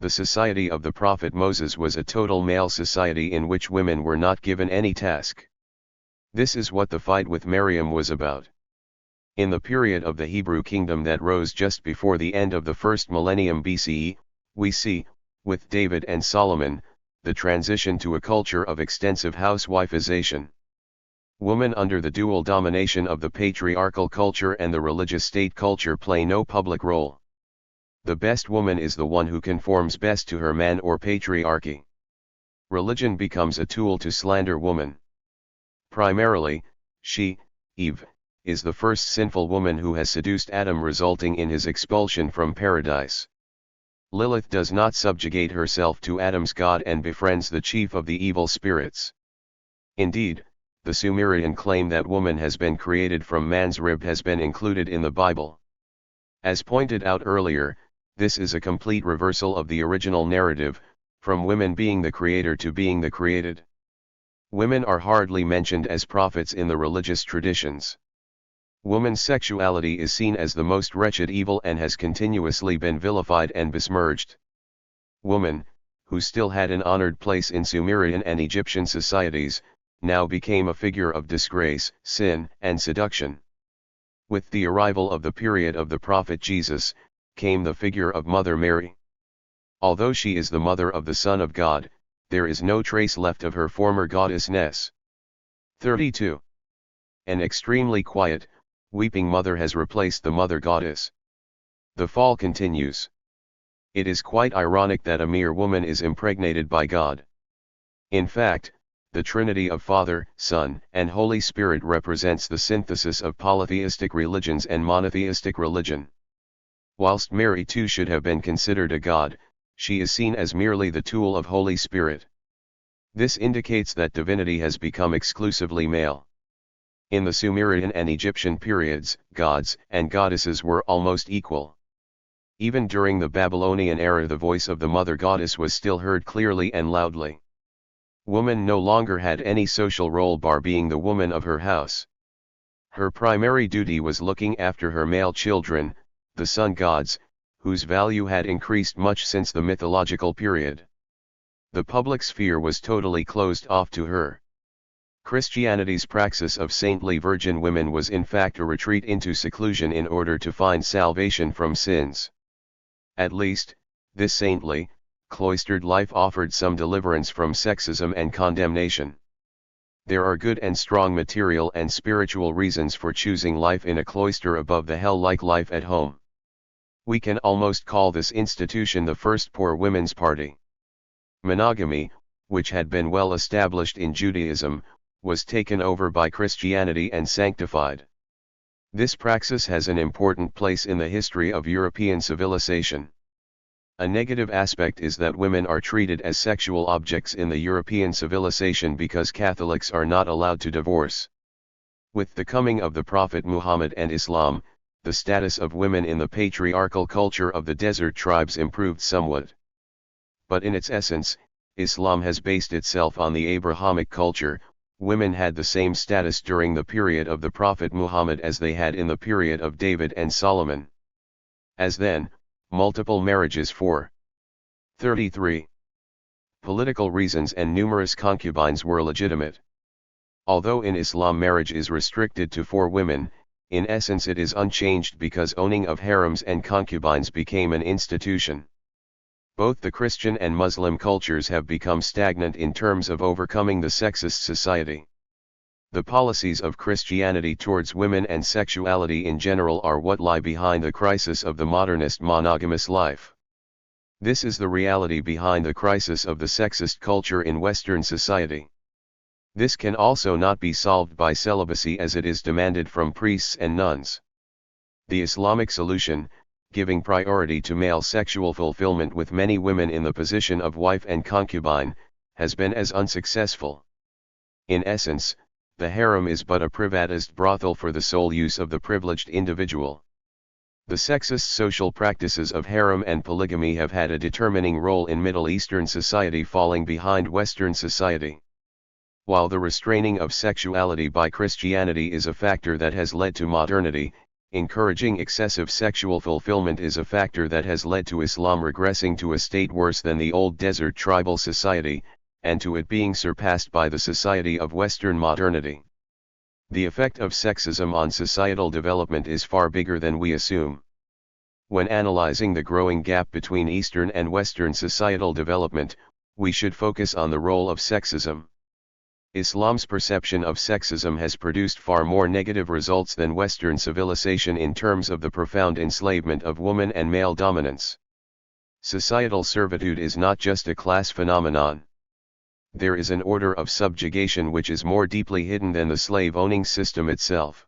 The society of the prophet Moses was a total male society in which women were not given any task. This is what the fight with Miriam was about. In the period of the Hebrew kingdom that rose just before the end of the first millennium BCE, we see, with David and Solomon, the transition to a culture of extensive housewifeization. Women under the dual domination of the patriarchal culture and the religious state culture play no public role. The best woman is the one who conforms best to her man or patriarchy. Religion becomes a tool to slander woman. Primarily, she, Eve, is the first sinful woman who has seduced Adam, resulting in his expulsion from paradise. Lilith does not subjugate herself to Adam's God and befriends the chief of the evil spirits. Indeed, the Sumerian claim that woman has been created from man's rib has been included in the Bible. As pointed out earlier, this is a complete reversal of the original narrative, from women being the creator to being the created. Women are hardly mentioned as prophets in the religious traditions. Woman's sexuality is seen as the most wretched evil and has continuously been vilified and besmirched. Woman, who still had an honored place in Sumerian and Egyptian societies, now became a figure of disgrace, sin, and seduction. With the arrival of the period of the prophet Jesus, came the figure of Mother Mary. Although she is the mother of the Son of God, there is no trace left of her former goddessness. 32. An extremely quiet, weeping mother has replaced the mother goddess. The fall continues. It is quite ironic that a mere woman is impregnated by God. In fact, the Trinity of Father, Son, and Holy Spirit represents the synthesis of polytheistic religions and monotheistic religion. Whilst Mary too should have been considered a god, she is seen as merely the tool of Holy Spirit. This indicates that divinity has become exclusively male. In the Sumerian and Egyptian periods, gods and goddesses were almost equal. Even during the Babylonian era, the voice of the mother goddess was still heard clearly and loudly. Woman no longer had any social role bar being the woman of her house. Her primary duty was looking after her male children, the sun gods, whose value had increased much since the mythological period. The public sphere was totally closed off to her. Christianity's praxis of saintly virgin women was in fact a retreat into seclusion in order to find salvation from sins. At least, this saintly, cloistered life offered some deliverance from sexism and condemnation. There are good and strong material and spiritual reasons for choosing life in a cloister above the hell-like life at home. We can almost call this institution the first poor women's party. Monogamy, which had been well established in Judaism, was taken over by Christianity and sanctified. This praxis has an important place in the history of European civilization. A negative aspect is that women are treated as sexual objects in the European civilization because Catholics are not allowed to divorce. With the coming of the Prophet Muhammad and Islam, the status of women in the patriarchal culture of the desert tribes improved somewhat. But in its essence, Islam has based itself on the Abrahamic culture. Women had the same status during the period of the Prophet Muhammad as they had in the period of David and Solomon. As then, multiple marriages for 33 political reasons and numerous concubines were legitimate. Although in Islam marriage is restricted to 4 women, in essence it is unchanged because owning of harems and concubines became an institution. Both the Christian and Muslim cultures have become stagnant in terms of overcoming the sexist society. The policies of Christianity towards women and sexuality in general are what lie behind the crisis of the modernist monogamous life. This is the reality behind the crisis of the sexist culture in Western society. This can also not be solved by celibacy as it is demanded from priests and nuns. The Islamic solution, giving priority to male sexual fulfillment with many women in the position of wife and concubine, has been as unsuccessful. In essence, the harem is but a privatized brothel for the sole use of the privileged individual. The sexist social practices of harem and polygamy have had a determining role in Middle Eastern society falling behind Western society. While the restraining of sexuality by Christianity is a factor that has led to modernity, encouraging excessive sexual fulfillment is a factor that has led to Islam regressing to a state worse than the old desert tribal society, and to it being surpassed by the society of Western modernity. The effect of sexism on societal development is far bigger than we assume. When analyzing the growing gap between Eastern and Western societal development, we should focus on the role of sexism. Islam's perception of sexism has produced far more negative results than Western civilization in terms of the profound enslavement of woman and male dominance. Societal servitude is not just a class phenomenon. There is an order of subjugation which is more deeply hidden than the slave-owning system itself.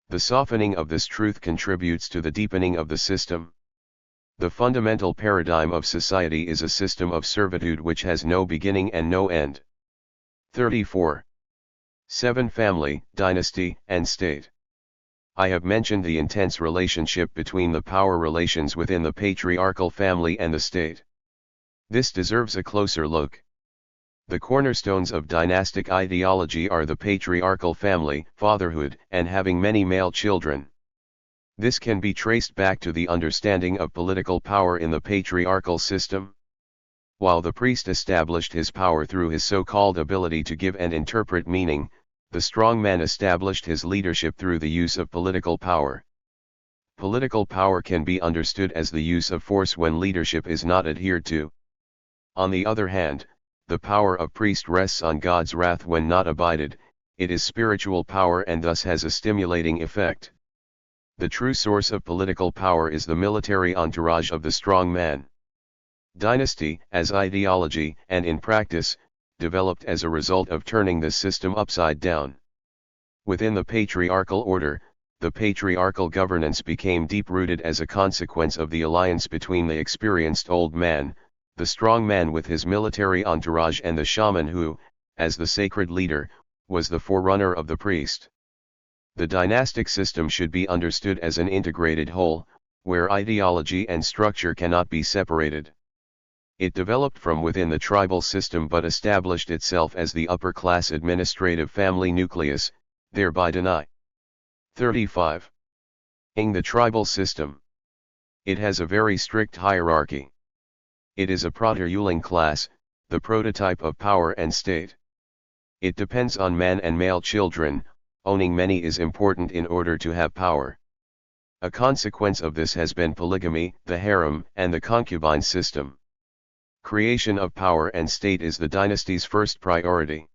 The softening of this truth contributes to the deepening of the system. The fundamental paradigm of society is a system of servitude which has no beginning and no end. 34. 7. Family, dynasty, and state. I have mentioned the intense relationship between the power relations within the patriarchal family and the state. This deserves a closer look. The cornerstones of dynastic ideology are the patriarchal family, fatherhood, and having many male children. This can be traced back to the understanding of political power in the patriarchal system. While the priest established his power through his so-called ability to give and interpret meaning, the strong man established his leadership through the use of political power. Political power can be understood as the use of force when leadership is not adhered to. On the other hand, the power of priest rests on God's wrath when not abided. It is spiritual power and thus has a stimulating effect. The true source of political power is the military entourage of the strong man. Dynasty, as ideology and in practice, developed as a result of turning this system upside down. Within the patriarchal order, the patriarchal governance became deep-rooted as a consequence of the alliance between the experienced old man, the strong man with his military entourage, and the shaman who, as the sacred leader, was the forerunner of the priest. The dynastic system should be understood as an integrated whole, where ideology and structure cannot be separated. It developed from within the tribal system but established itself as the upper-class administrative family nucleus, thereby denying 35. The tribal system. It has a very strict hierarchy. It is a proto-ruling class, the prototype of power and state. It depends on man and male children. Owning many is important in order to have power. A consequence of this has been polygamy, the harem, and the concubine system. Creation of power and state is the dynasty's first priority.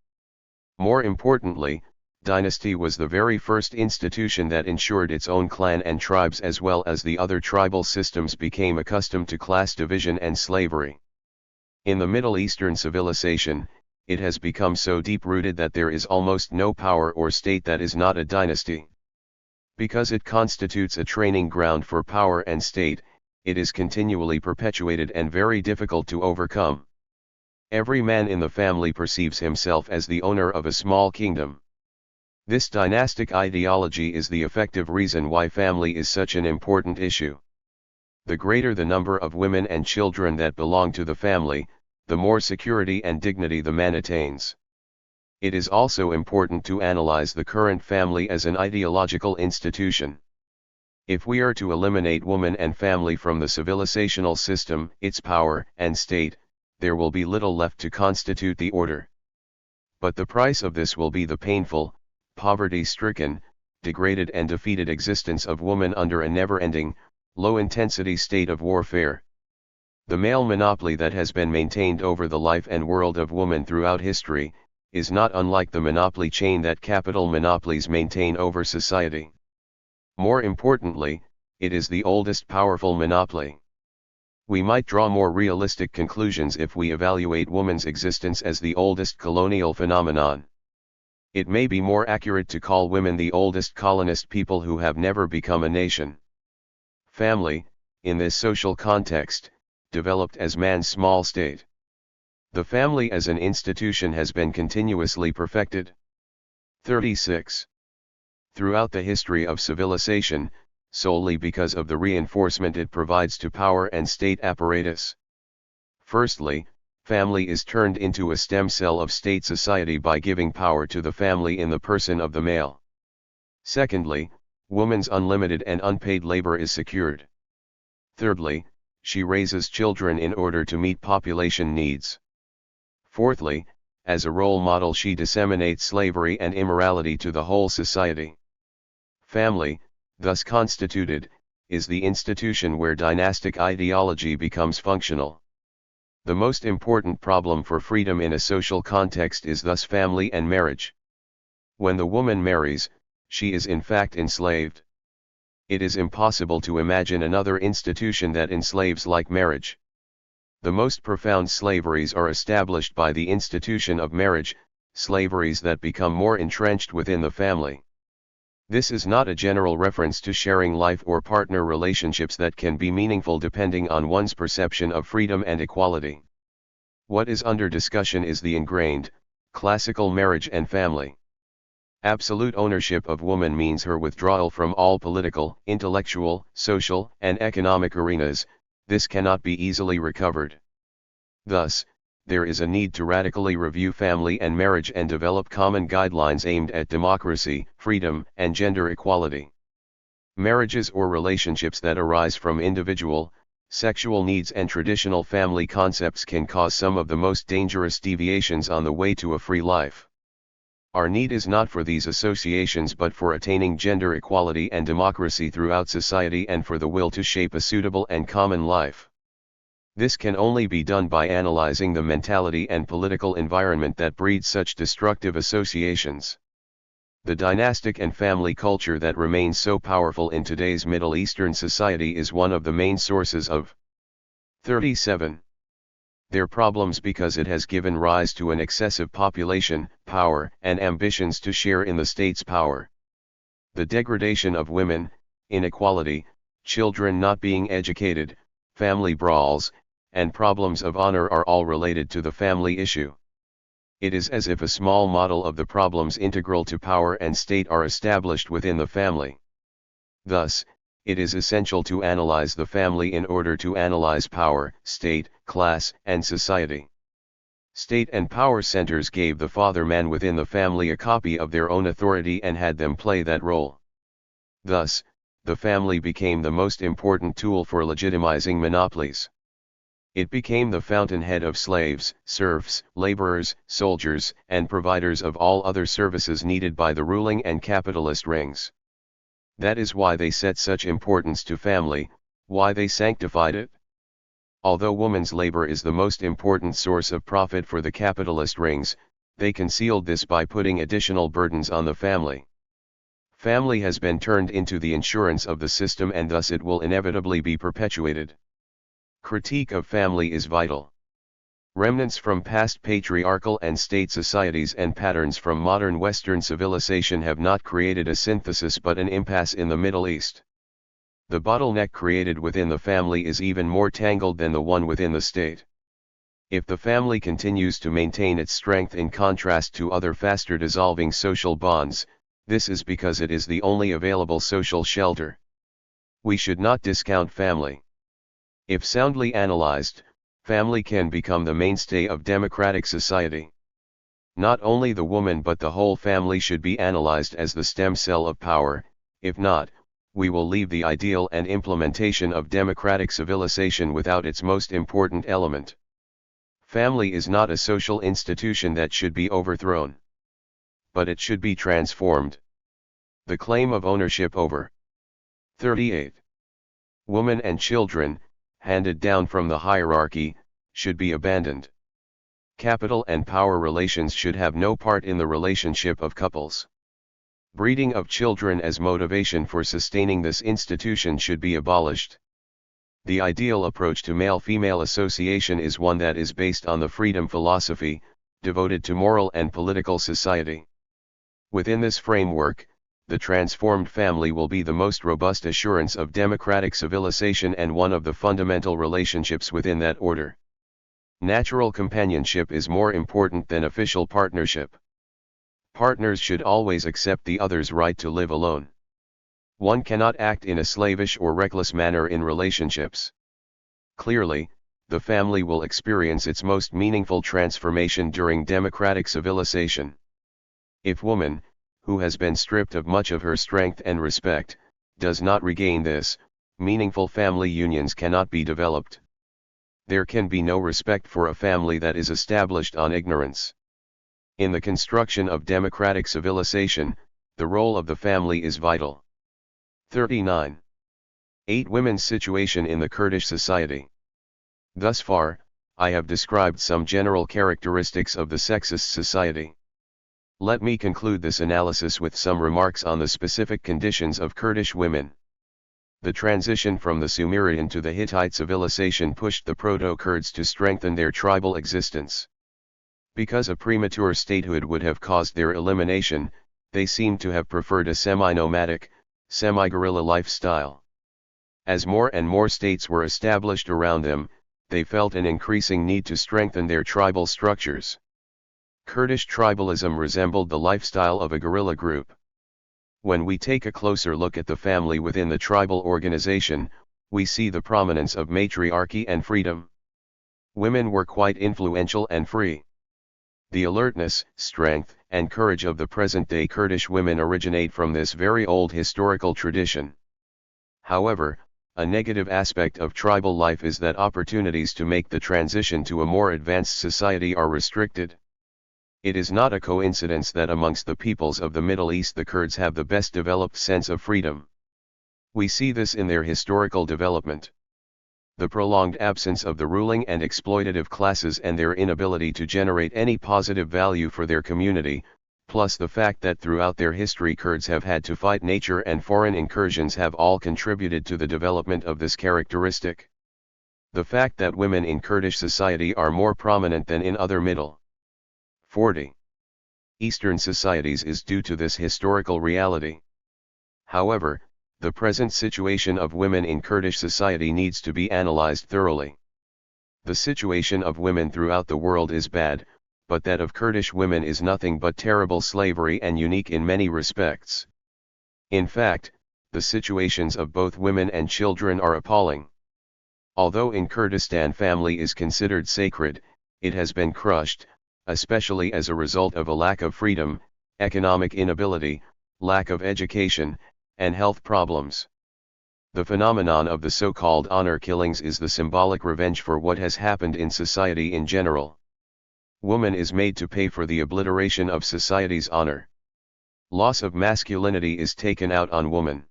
More importantly, dynasty was the very first institution that ensured its own clan and tribes, as well as the other tribal systems became accustomed to class division and slavery. In the Middle Eastern civilization, it has become so deep-rooted that there is almost no power or state that is not a dynasty. Because it constitutes a training ground for power and state, it is continually perpetuated and very difficult to overcome. Every man in the family perceives himself as the owner of a small kingdom. This dynastic ideology is the effective reason why family is such an important issue. The greater the number of women and children that belong to the family, the more security and dignity the man attains. It is also important to analyze the current family as an ideological institution. If we are to eliminate woman and family from the civilizational system, its power and state, there will be little left to constitute the order. But the price of this will be the painful, poverty-stricken, degraded and defeated existence of woman under a never-ending, low-intensity state of warfare. The male monopoly that has been maintained over the life and world of woman throughout history, is not unlike the monopoly chain that capital monopolies maintain over society. More importantly, it is the oldest powerful monopoly. We might draw more realistic conclusions if we evaluate woman's existence as the oldest colonial phenomenon. It may be more accurate to call women the oldest colonist people who have never become a nation. Family, in this social context, developed as man's small state. The family as an institution has been continuously perfected. 36. Throughout the history of civilization, solely because of the reinforcement it provides to power and state apparatus. Firstly, family is turned into a stem cell of state society by giving power to the family in the person of the male. Secondly, woman's unlimited and unpaid labor is secured. Thirdly, she raises children in order to meet population needs. Fourthly, as a role model she disseminates slavery and immorality to the whole society. Family, thus constituted, is the institution where dynastic ideology becomes functional. The most important problem for freedom in a social context is thus family and marriage. When the woman marries, she is in fact enslaved. It is impossible to imagine another institution that enslaves like marriage. The most profound slaveries are established by the institution of marriage, slaveries that become more entrenched within the family. This is not a general reference to sharing life or partner relationships that can be meaningful depending on one's perception of freedom and equality. What is under discussion is the ingrained, classical marriage and family. Absolute ownership of woman means her withdrawal from all political, intellectual, social, and economic arenas. This cannot be easily recovered. Thus, there is a need to radically review family and marriage and develop common guidelines aimed at democracy, freedom, and gender equality. Marriages or relationships that arise from individual, sexual needs and traditional family concepts can cause some of the most dangerous deviations on the way to a free life. Our need is not for these associations but for attaining gender equality and democracy throughout society and for the will to shape a suitable and common life. This can only be done by analyzing the mentality and political environment that breeds such destructive associations. The dynastic and family culture that remains so powerful in today's Middle Eastern society is one of the main sources of 37. Their problems because it has given rise to an excessive population, power, and ambitions to share in the state's power. The degradation of women, inequality, children not being educated, family brawls, and problems of honor are all related to the family issue. It is as if a small model of the problems integral to power and state are established within the family. Thus, it is essential to analyze the family in order to analyze power, state, class, and society. State and power centers gave the father man within the family a copy of their own authority and had them play that role. Thus, the family became the most important tool for legitimizing monopolies. It became the fountainhead of slaves, serfs, laborers, soldiers, and providers of all other services needed by the ruling and capitalist rings. That is why they set such importance to family, why they sanctified it. Although woman's labor is the most important source of profit for the capitalist rings, they concealed this by putting additional burdens on the family. Family has been turned into the insurance of the system, and thus it will inevitably be perpetuated. Critique of family is vital. Remnants from past patriarchal and state societies and patterns from modern Western civilization have not created a synthesis but an impasse in the Middle East. The bottleneck created within the family is even more tangled than the one within the state. If the family continues to maintain its strength in contrast to other faster dissolving social bonds, this is because it is the only available social shelter. We should not discount family. If soundly analyzed, family can become the mainstay of democratic society. Not only the woman but the whole family should be analyzed as the stem cell of power. If not, we will leave the ideal and implementation of democratic civilization without its most important element. Family is not a social institution that should be overthrown. But it should be transformed. The claim of ownership over 38. Women and children, handed down from the hierarchy, should be abandoned. Capital and power relations should have no part in the relationship of couples. Breeding of children as motivation for sustaining this institution should be abolished. The ideal approach to male-female association is one that is based on the freedom philosophy, devoted to moral and political society. Within this framework, the transformed family will be the most robust assurance of democratic civilization and one of the fundamental relationships within that order. Natural companionship is more important than official partnership. Partners should always accept the other's right to live alone. One cannot act in a slavish or reckless manner in relationships. Clearly, the family will experience its most meaningful transformation during democratic civilization. If woman, who has been stripped of much of her strength and respect, does not regain this, meaningful family unions cannot be developed. There can be no respect for a family that is established on ignorance. In the construction of democratic civilization, the role of the family is vital. 39. 8. Women's situation in the Kurdish society. Thus far, I have described some general characteristics of the sexist society. Let me conclude this analysis with some remarks on the specific conditions of Kurdish women. The transition from the Sumerian to the Hittite civilization pushed the Proto-Kurds to strengthen their tribal existence. Because a premature statehood would have caused their elimination, they seem to have preferred a semi-nomadic, semi-guerrilla lifestyle. As more and more states were established around them, they felt an increasing need to strengthen their tribal structures. Kurdish tribalism resembled the lifestyle of a guerrilla group. When we take a closer look at the family within the tribal organization, we see the prominence of matriarchy and freedom. Women were quite influential and free. The alertness, strength, and courage of the present-day Kurdish women originate from this very old historical tradition. However, a negative aspect of tribal life is that opportunities to make the transition to a more advanced society are restricted. It is not a coincidence that amongst the peoples of the Middle East the Kurds have the best developed sense of freedom. We see this in their historical development. The prolonged absence of the ruling and exploitative classes and their inability to generate any positive value for their community, plus the fact that throughout their history Kurds have had to fight nature and foreign incursions have all contributed to the development of this characteristic. The fact that women in Kurdish society are more prominent than in other Middle 40. Eastern societies is due to this historical reality. However, the present situation of women in Kurdish society needs to be analyzed thoroughly. The situation of women throughout the world is bad, but that of Kurdish women is nothing but terrible slavery and unique in many respects. In fact, the situations of both women and children are appalling. Although in Kurdistan family is considered sacred, it has been crushed, especially as a result of a lack of freedom, economic inability, lack of education, and health problems. The phenomenon of the so-called honor killings is the symbolic revenge for what has happened in society in general. Woman is made to pay for the obliteration of society's honor. Loss of masculinity is taken out on woman.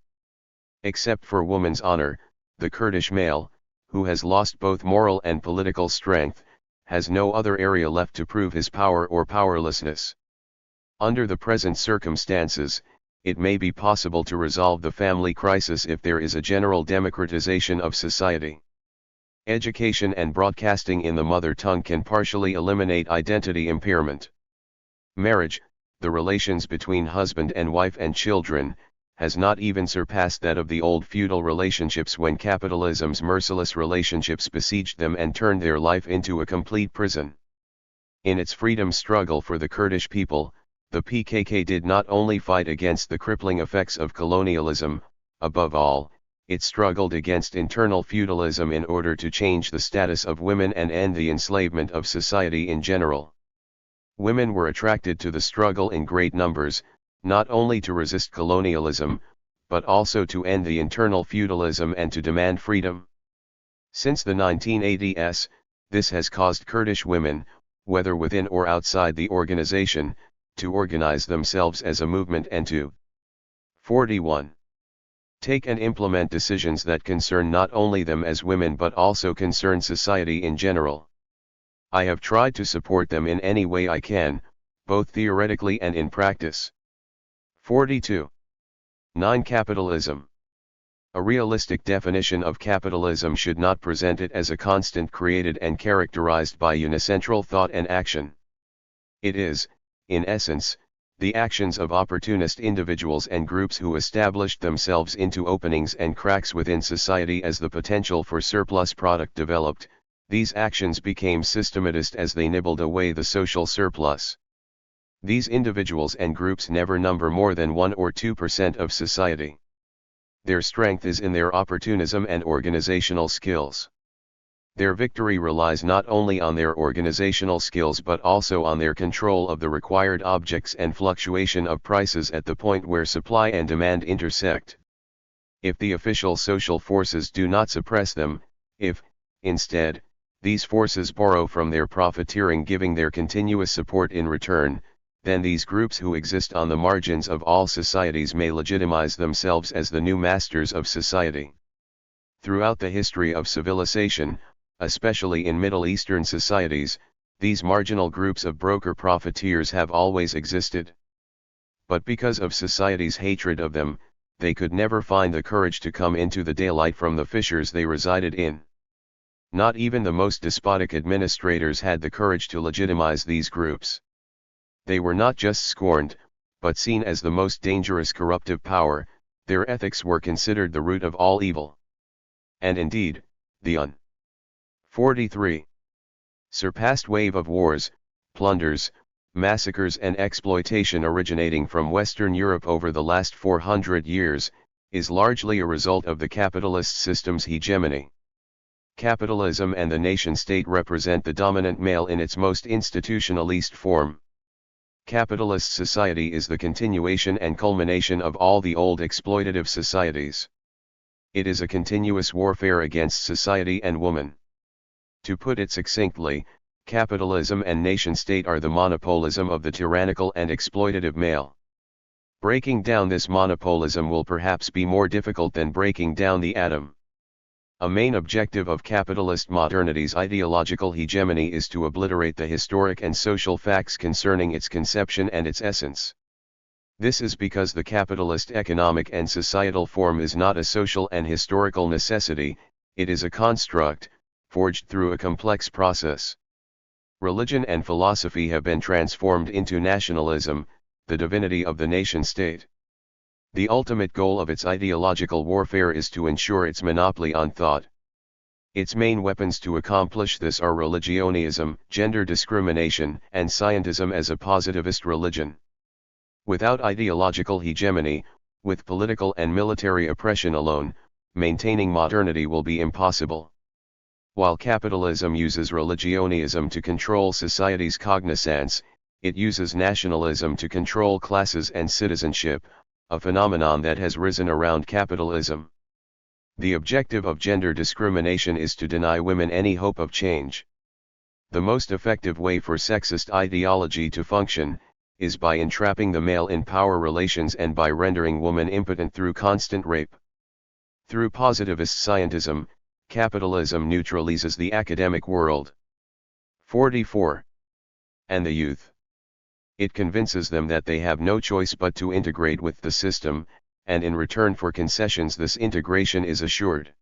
Except for woman's honor, the Kurdish male, who has lost both moral and political strength, has no other area left to prove his power or powerlessness. Under the present circumstances, it may be possible to resolve the family crisis if there is a general democratization of society. Education and broadcasting in the mother tongue can partially eliminate identity impairment. Marriage, the relations between husband and wife and children, has not even surpassed that of the old feudal relationships when capitalism's merciless relationships besieged them and turned their life into a complete prison. In its freedom struggle for the Kurdish people, the PKK did not only fight against the crippling effects of colonialism, above all, it struggled against internal feudalism in order to change the status of women and end the enslavement of society in general. Women were attracted to the struggle in great numbers, not only to resist colonialism, but also to end the internal feudalism and to demand freedom. Since the 1980s, this has caused Kurdish women, whether within or outside the organization, to organize themselves as a movement and to 41. Take and implement decisions that concern not only them as women but also concern society in general. I have tried to support them in any way I can, both theoretically and in practice. 42. 9. Capitalism. A realistic definition of capitalism should not present it as a constant created and characterized by unicentral thought and action. It is, in essence, the actions of opportunist individuals and groups who established themselves into openings and cracks within society as the potential for surplus product developed. These actions became systematist as they nibbled away the social surplus. These individuals and groups never number more than 1 or 2% of society. Their strength is in their opportunism and organizational skills. Their victory relies not only on their organizational skills but also on their control of the required objects and fluctuation of prices at the point where supply and demand intersect. If the official social forces do not suppress them, if, instead, these forces borrow from their profiteering giving their continuous support in return, then these groups who exist on the margins of all societies may legitimize themselves as the new masters of society. Throughout the history of civilization, especially in Middle Eastern societies, these marginal groups of broker profiteers have always existed. But because of society's hatred of them, they could never find the courage to come into the daylight from the fissures they resided in. Not even the most despotic administrators had the courage to legitimize these groups. They were not just scorned, but seen as the most dangerous corruptive power. Their ethics were considered the root of all evil. And indeed, the 43. Surpassed wave of wars, plunders, massacres and exploitation originating from Western Europe over the last 400 years, is largely a result of the capitalist system's hegemony. Capitalism and the nation-state represent the dominant male in its most institutionalist form. Capitalist society is the continuation and culmination of all the old exploitative societies. It is a continuous warfare against society and woman. To put it succinctly, capitalism and nation-state are the monopolism of the tyrannical and exploitative male. Breaking down this monopolism will perhaps be more difficult than breaking down the atom. A main objective of capitalist modernity's ideological hegemony is to obliterate the historic and social facts concerning its conception and its essence. This is because the capitalist economic and societal form is not a social and historical necessity, it is a construct, forged through a complex process. Religion and philosophy have been transformed into nationalism, the divinity of the nation-state. The ultimate goal of its ideological warfare is to ensure its monopoly on thought. Its main weapons to accomplish this are religionism, gender discrimination, and scientism as a positivist religion. Without ideological hegemony, with political and military oppression alone, maintaining modernity will be impossible. While capitalism uses religionism to control society's cognizance, it uses nationalism to control classes and citizenship, a phenomenon that has risen around capitalism. The objective of gender discrimination is to deny women any hope of change. The most effective way for sexist ideology to function is by entrapping the male in power relations and by rendering woman impotent through constant rape. Through positivist scientism, capitalism neutralizes the academic world. 44. And the youth. It convinces them that they have no choice but to integrate with the system, and in return for concessions this integration is assured.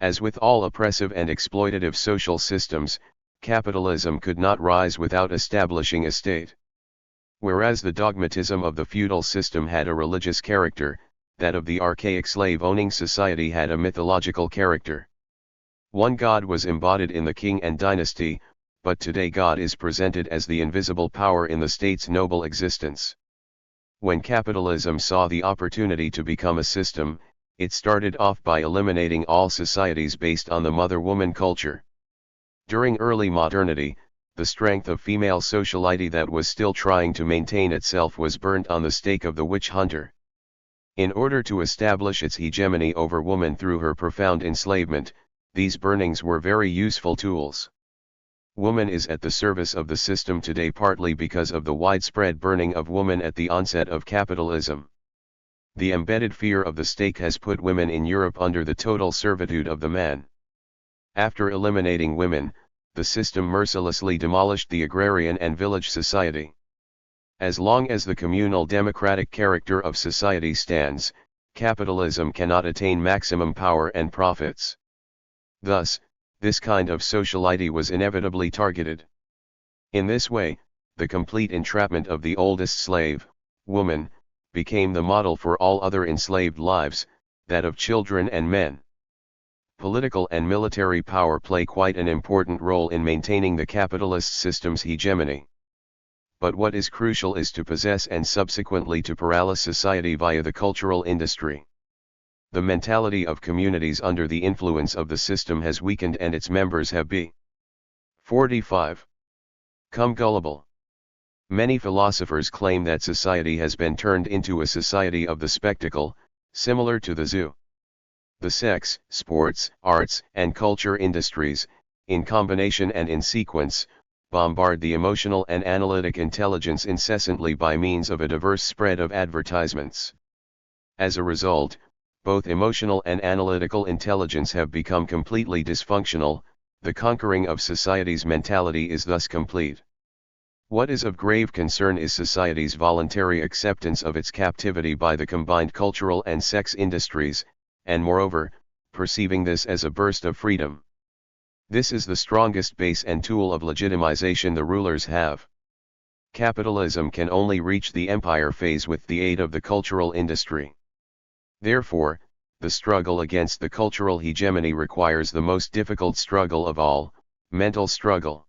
As with all oppressive and exploitative social systems, capitalism could not rise without establishing a state. Whereas the dogmatism of the feudal system had a religious character, that of the archaic slave-owning society had a mythological character. One god was embodied in the king and dynasty, but today God is presented as the invisible power in the state's noble existence. When capitalism saw the opportunity to become a system, it started off by eliminating all societies based on the mother-woman culture. During early modernity, the strength of female sociality that was still trying to maintain itself was burnt on the stake of the witch hunter. In order to establish its hegemony over woman through her profound enslavement, these burnings were very useful tools. Woman is at the service of the system today partly because of the widespread burning of woman at the onset of capitalism. The embedded fear of the stake has put women in Europe under the total servitude of the man. After eliminating women, the system mercilessly demolished the agrarian and village society. As long as the communal democratic character of society stands, capitalism cannot attain maximum power and profits. Thus, this kind of sociality was inevitably targeted. In this way, the complete entrapment of the oldest slave, woman, became the model for all other enslaved lives, that of children and men. Political and military power play quite an important role in maintaining the capitalist system's hegemony. But what is crucial is to possess and subsequently to paralyze society via the cultural industry. The mentality of communities under the influence of the system has weakened and its members have become 45. Come gullible. Many philosophers claim that society has been turned into a society of the spectacle, similar to the zoo. The sex, sports, arts, and culture industries, in combination and in sequence, bombard the emotional and analytic intelligence incessantly by means of a diverse spread of advertisements. As a result, both emotional and analytical intelligence have become completely dysfunctional. The conquering of society's mentality is thus complete. What is of grave concern is society's voluntary acceptance of its captivity by the combined cultural and sex industries, and moreover, perceiving this as a burst of freedom. This is the strongest base and tool of legitimization the rulers have. Capitalism can only reach the empire phase with the aid of the cultural industry. Therefore, the struggle against the cultural hegemony requires the most difficult struggle of all, mental struggle.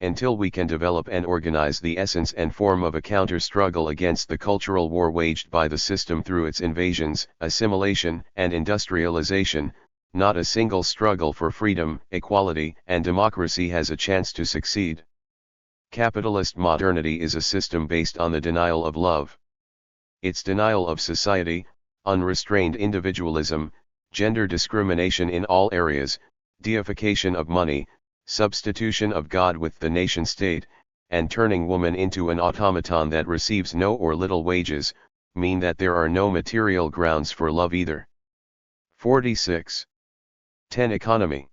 Until we can develop and organize the essence and form of a counter-struggle against the cultural war waged by the system through its invasions, assimilation, and industrialization, not a single struggle for freedom, equality, and democracy has a chance to succeed. Capitalist modernity is a system based on the denial of love. Its denial of society, unrestrained individualism, gender discrimination in all areas, deification of money, substitution of God with the nation-state, and turning woman into an automaton that receives no or little wages, mean that there are no material grounds for love either. 46. 10. Economy.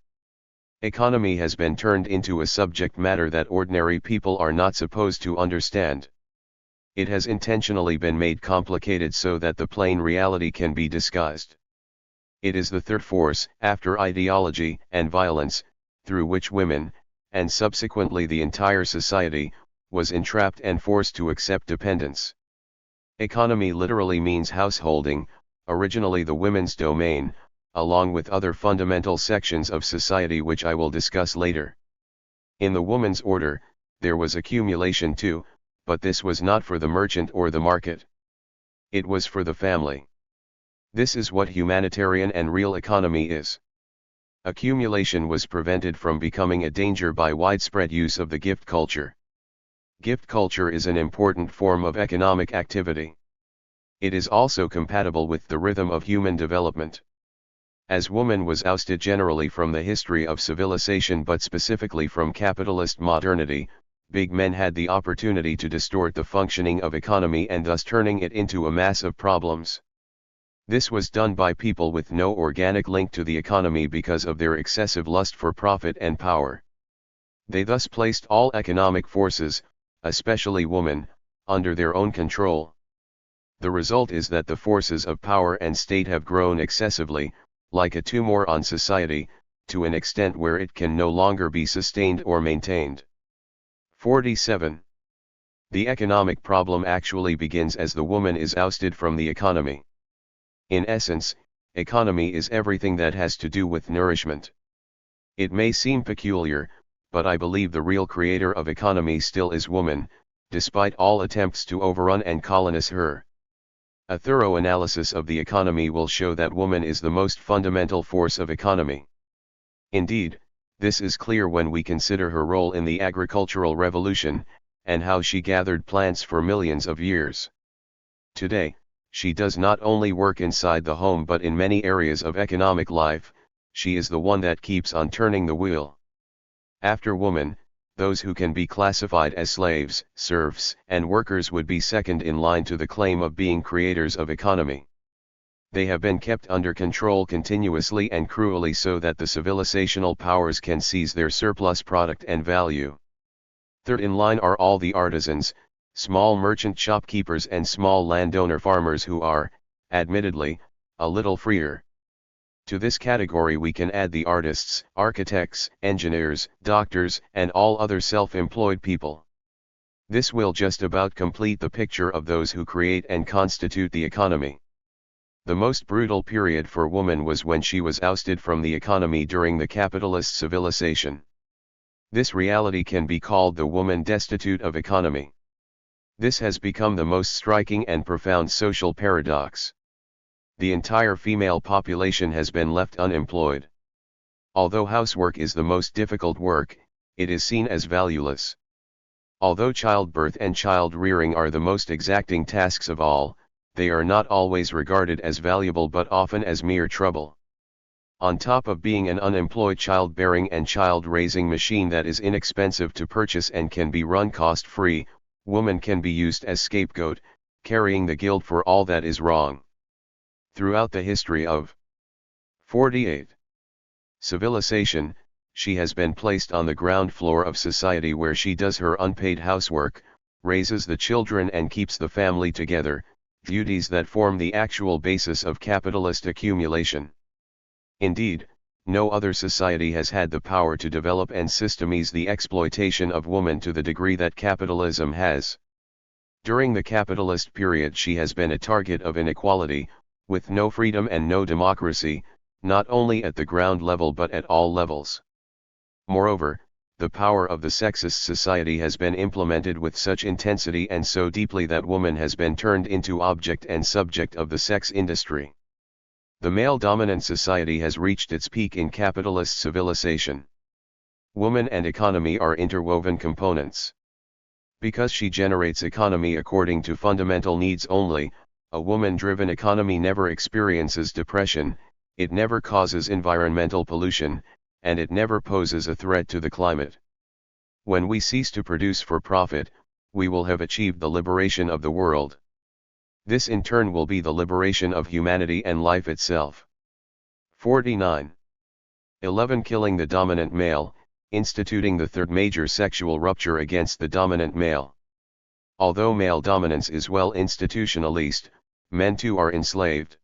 Economy has been turned into a subject matter that ordinary people are not supposed to understand. It has intentionally been made complicated so that the plain reality can be disguised. It is the third force, after ideology and violence, through which women, and subsequently the entire society, was entrapped and forced to accept dependence. Economy literally means householding, originally the women's domain, along with other fundamental sections of society which I will discuss later. In the woman's order, there was accumulation too, but this was not for the merchant or the market. It was for the family. This is what humanitarian and real economy is. Accumulation was prevented from becoming a danger by widespread use of the gift culture. Gift culture is an important form of economic activity. It is also compatible with the rhythm of human development. As woman was ousted generally from the history of civilization but specifically from capitalist modernity, big men had the opportunity to distort the functioning of economy and thus turning it into a mass of problems. This was done by people with no organic link to the economy because of their excessive lust for profit and power. They thus placed all economic forces, especially women, under their own control. The result is that the forces of power and state have grown excessively, like a tumor on society, to an extent where it can no longer be sustained or maintained. 47. The economic problem actually begins as the woman is ousted from the economy. In essence, economy is everything that has to do with nourishment. It may seem peculiar, but I believe the real creator of economy still is woman, despite all attempts to overrun and colonize her. A thorough analysis of the economy will show that woman is the most fundamental force of economy. Indeed, this is clear when we consider her role in the agricultural revolution, and how she gathered plants for millions of years. Today, she does not only work inside the home but in many areas of economic life, she is the one that keeps on turning the wheel. After woman, those who can be classified as slaves, serfs, and workers would be second in line to the claim of being creators of economy. They have been kept under control continuously and cruelly so that the civilizational powers can seize their surplus product and value. Third in line are all the artisans, small merchant shopkeepers and small landowner farmers who are, admittedly, a little freer. To this category we can add the artists, architects, engineers, doctors, and all other self-employed people. This will just about complete the picture of those who create and constitute the economy. The most brutal period for woman was when she was ousted from the economy during the capitalist civilization. This reality can be called the woman destitute of economy. This has become the most striking and profound social paradox. The entire female population has been left unemployed. Although housework is the most difficult work, it is seen as valueless. Although childbirth and child rearing are the most exacting tasks of all, they are not always regarded as valuable but often as mere trouble. On top of being an unemployed childbearing and child-raising machine that is inexpensive to purchase and can be run cost-free, woman can be used as scapegoat, carrying the guilt for all that is wrong. Throughout the history of 48. Civilization, she has been placed on the ground floor of society where she does her unpaid housework, raises the children and keeps the family together, duties that form the actual basis of capitalist accumulation. Indeed, no other society has had the power to develop and systemize the exploitation of woman to the degree that capitalism has. During the capitalist period she has been a target of inequality, with no freedom and no democracy, not only at the ground level but at all levels. Moreover, the power of the sexist society has been implemented with such intensity and so deeply that woman has been turned into object and subject of the sex industry. The male-dominant society has reached its peak in capitalist civilization. Woman and economy are interwoven components. Because she generates economy according to fundamental needs only, a woman-driven economy never experiences depression, it never causes environmental pollution, and it never poses a threat to the climate. When we cease to produce for profit, we will have achieved the liberation of the world. This in turn will be the liberation of humanity and life itself. 49. 11. Killing the dominant male, instituting the third major sexual rupture against the dominant male. Although male dominance is well institutionalized, men too are enslaved.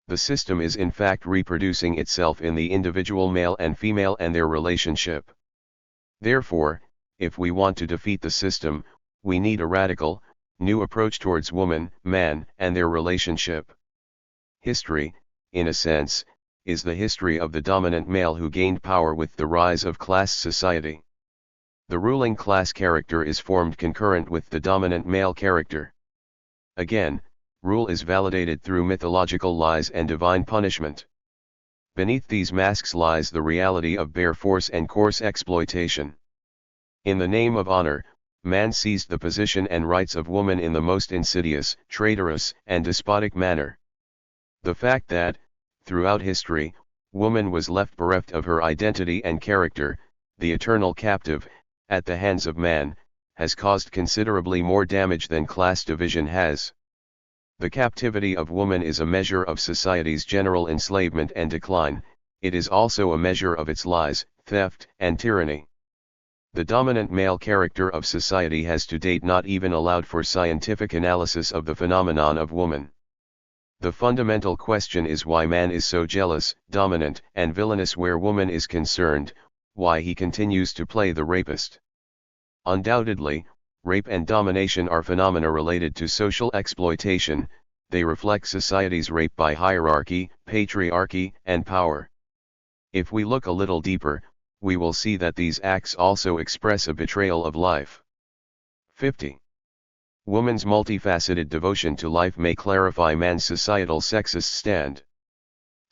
The system is in fact reproducing itself in the individual male and female and their relationship. Therefore, if we want to defeat the system, we need a radical, new approach towards woman, man, and their relationship. History, in a sense, is the history of the dominant male who gained power with the rise of class society. The ruling class character is formed concurrent with the dominant male character. Again, rule is validated through mythological lies and divine punishment. Beneath these masks lies the reality of bare force and coarse exploitation. In the name of honor, man seized the position and rights of woman in the most insidious, traitorous, and despotic manner. The fact that, Throughout history, woman was left bereft of her identity and character. The eternal captive, at the hands of man, has caused considerably more damage than class division has. The captivity of woman is a measure of society's general enslavement and decline. It is also a measure of its lies, theft, and tyranny. The dominant male character of society has to date not even allowed for scientific analysis of the phenomenon of woman. The fundamental question is why man is so jealous, dominant, and villainous where woman is concerned, why he continues to play the rapist. Undoubtedly, rape and domination are phenomena related to social exploitation. They reflect society's rape by hierarchy, patriarchy, and power. If we look a little deeper, we will see that these acts also express a betrayal of life. 50. Woman's multifaceted devotion to life may clarify man's societal sexist stand.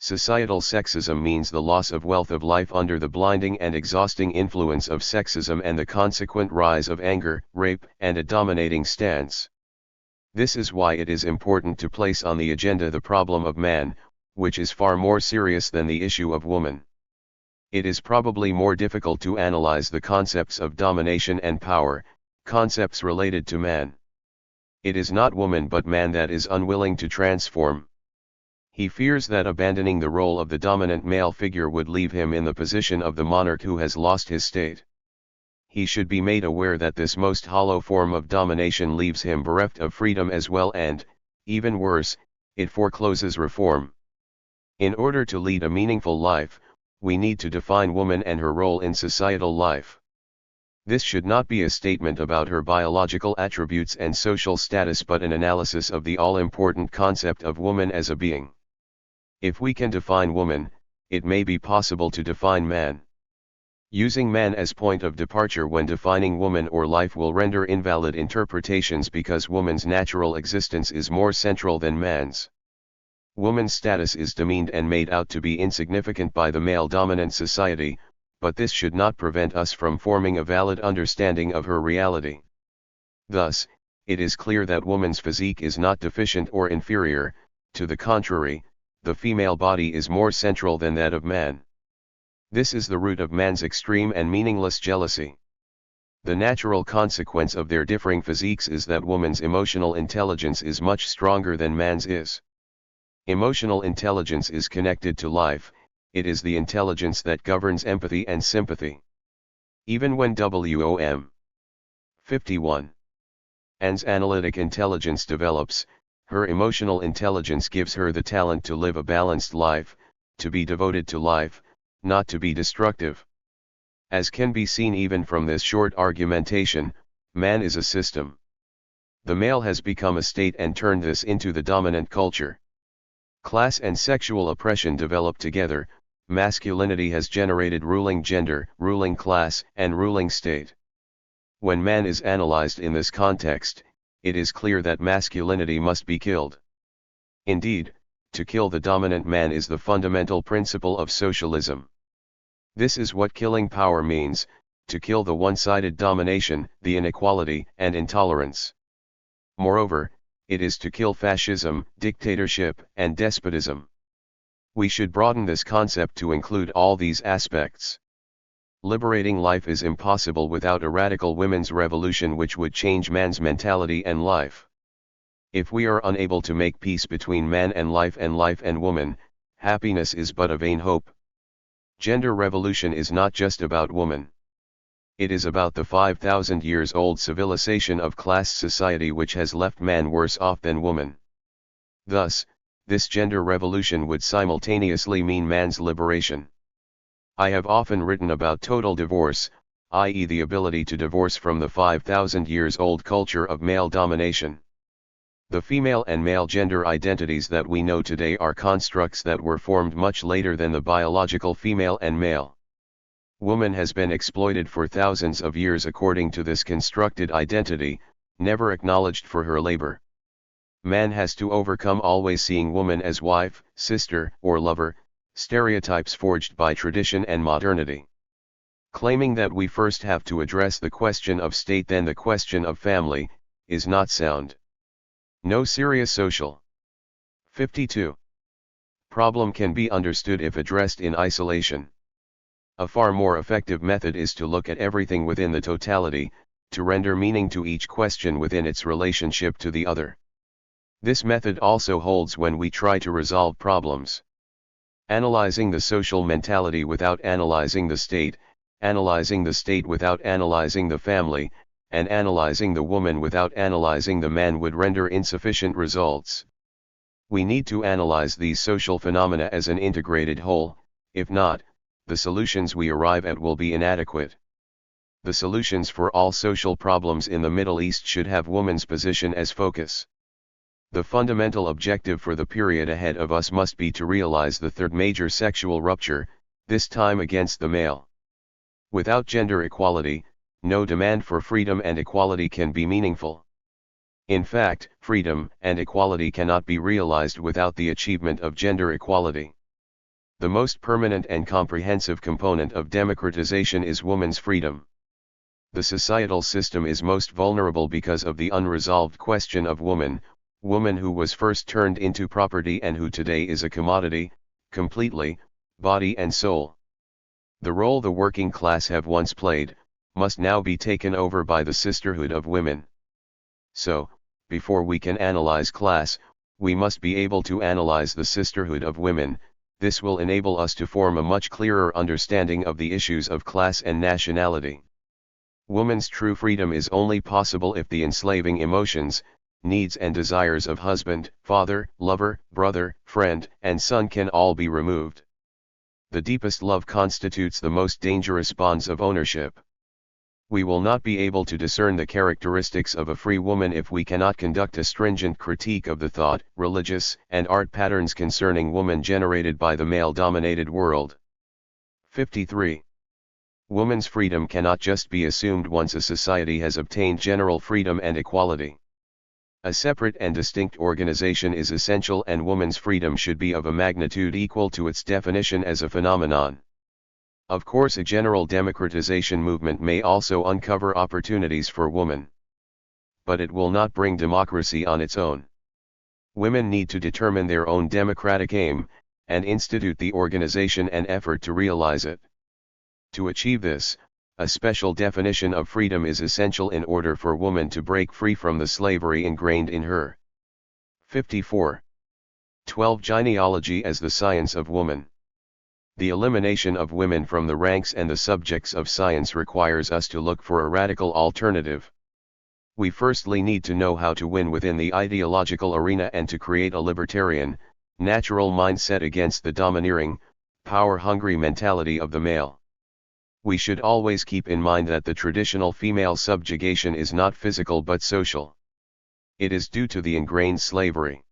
Societal sexism means the loss of wealth of life under the blinding and exhausting influence of sexism and the consequent rise of anger, rape, and a dominating stance. This is why it is important to place on the agenda the problem of man, which is far more serious than the issue of woman. It is probably more difficult to analyze the concepts of domination and power, concepts related to man. It is not woman but man that is unwilling to transform. He fears that abandoning the role of the dominant male figure would leave him in the position of the monarch who has lost his state. He should be made aware that this most hollow form of domination leaves him bereft of freedom as well and, even worse, it forecloses reform. In order to lead a meaningful life, we need to define woman and her role in societal life. This should not be a statement about her biological attributes and social status but an analysis of the all-important concept of woman as a being. If we can define woman, it may be possible to define man. Using man as point of departure when defining woman or life will render invalid interpretations because woman's natural existence is more central than man's. Woman's status is demeaned and made out to be insignificant by the male-dominant society, but this should not prevent us from forming a valid understanding of her reality. Thus, it is clear that woman's physique is not deficient or inferior, to the contrary, the female body is more central than that of man. This is the root of man's extreme and meaningless jealousy. The natural consequence of their differing physiques is that woman's emotional intelligence is much stronger than man's is. Emotional intelligence is connected to life, it is the intelligence that governs empathy and sympathy. Even when WOM 51. Anne's analytic intelligence develops, her emotional intelligence gives her the talent to live a balanced life, to be devoted to life, not to be destructive. As can be seen even from this short argumentation, man is a system. The male has become a state and turned this into the dominant culture. Class and sexual oppression develop together, masculinity has generated ruling gender, ruling class, and ruling state. When man is analyzed in this context, it is clear that masculinity must be killed. Indeed, to kill the dominant man is the fundamental principle of socialism. This is what killing power means, to kill the one-sided domination, the inequality, and intolerance. Moreover, it is to kill fascism, dictatorship, and despotism. We should broaden this concept to include all these aspects. Liberating life is impossible without a radical women's revolution which would change man's mentality and life. If we are unable to make peace between man and life and woman, happiness is but a vain hope. Gender revolution is not just about woman. It is about the 5,000 years old civilization of class society which has left man worse off than woman. Thus, this gender revolution would simultaneously mean man's liberation. I have often written about total divorce, i.e. the ability to divorce from the 5,000 years old culture of male domination. The female and male gender identities that we know today are constructs that were formed much later than the biological female and male. Woman has been exploited for thousands of years according to this constructed identity, never acknowledged for her labor. Man has to overcome always seeing woman as wife, sister, or lover, stereotypes forged by tradition and modernity. Claiming that we first have to address the question of state then the question of family, is not sound. No serious social. 52. problem can be understood if addressed in isolation. A far more effective method is to look at everything within the totality, to render meaning to each question within its relationship to the other. This method also holds when we try to resolve problems. Analyzing the social mentality without analyzing the state without analyzing the family, and analyzing the woman without analyzing the man would render insufficient results. We need to analyze these social phenomena as an integrated whole, if not, the solutions we arrive at will be inadequate. The solutions for all social problems in the Middle East should have woman's position as focus. The fundamental objective for the period ahead of us must be to realize the third major sexual rupture, this time against the male. Without gender equality, no demand for freedom and equality can be meaningful. In fact, freedom and equality cannot be realized without the achievement of gender equality. The most permanent and comprehensive component of democratization is woman's freedom. The societal system is most vulnerable because of the unresolved question of woman who was first turned into property and who today is a commodity, completely, body and soul. The role the working class have once played, must now be taken over by the sisterhood of women. So, before we can analyze class, we must be able to analyze the sisterhood of women. This will enable us to form a much clearer understanding of the issues of class and nationality. Woman's true freedom is only possible if the enslaving emotions, needs and desires of husband, father, lover, brother, friend, and son can all be removed. The deepest love constitutes the most dangerous bonds of ownership. We will not be able to discern the characteristics of a free woman if we cannot conduct a stringent critique of the thought, religious, and art patterns concerning woman generated by the male-dominated world. 53. Woman's freedom cannot just be assumed once a society has obtained general freedom and equality. A separate and distinct organization is essential, and woman's freedom should be of a magnitude equal to its definition as a phenomenon. Of course, a general democratization movement may also uncover opportunities for women. But it will not bring democracy on its own. Women need to determine their own democratic aim, and institute the organization and effort to realize it. To achieve this, a special definition of freedom is essential in order for woman to break free from the slavery ingrained in her. 54. 12. Gyneology as the science of woman. The elimination of women from the ranks and the subjects of science requires us to look for a radical alternative. We firstly need to know how to win within the ideological arena and to create a libertarian, natural mindset against the domineering, power-hungry mentality of the male. We should always keep in mind that the traditional female subjugation is not physical but social. It is due to the ingrained slavery.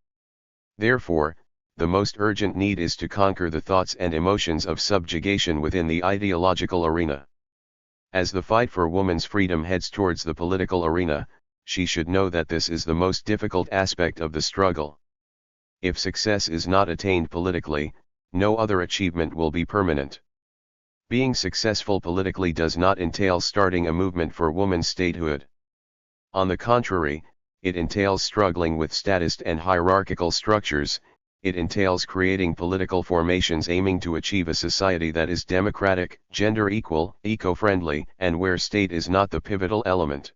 Therefore, the most urgent need is to conquer the thoughts and emotions of subjugation within the ideological arena. As the fight for woman's freedom heads towards the political arena, she should know that this is the most difficult aspect of the struggle. If success is not attained politically, no other achievement will be permanent. Being successful politically does not entail starting a movement for woman's statehood. On the contrary, it entails struggling with statist and hierarchical structures. It entails creating political formations aiming to achieve a society that is democratic, gender equal, eco-friendly, and where state is not the pivotal element.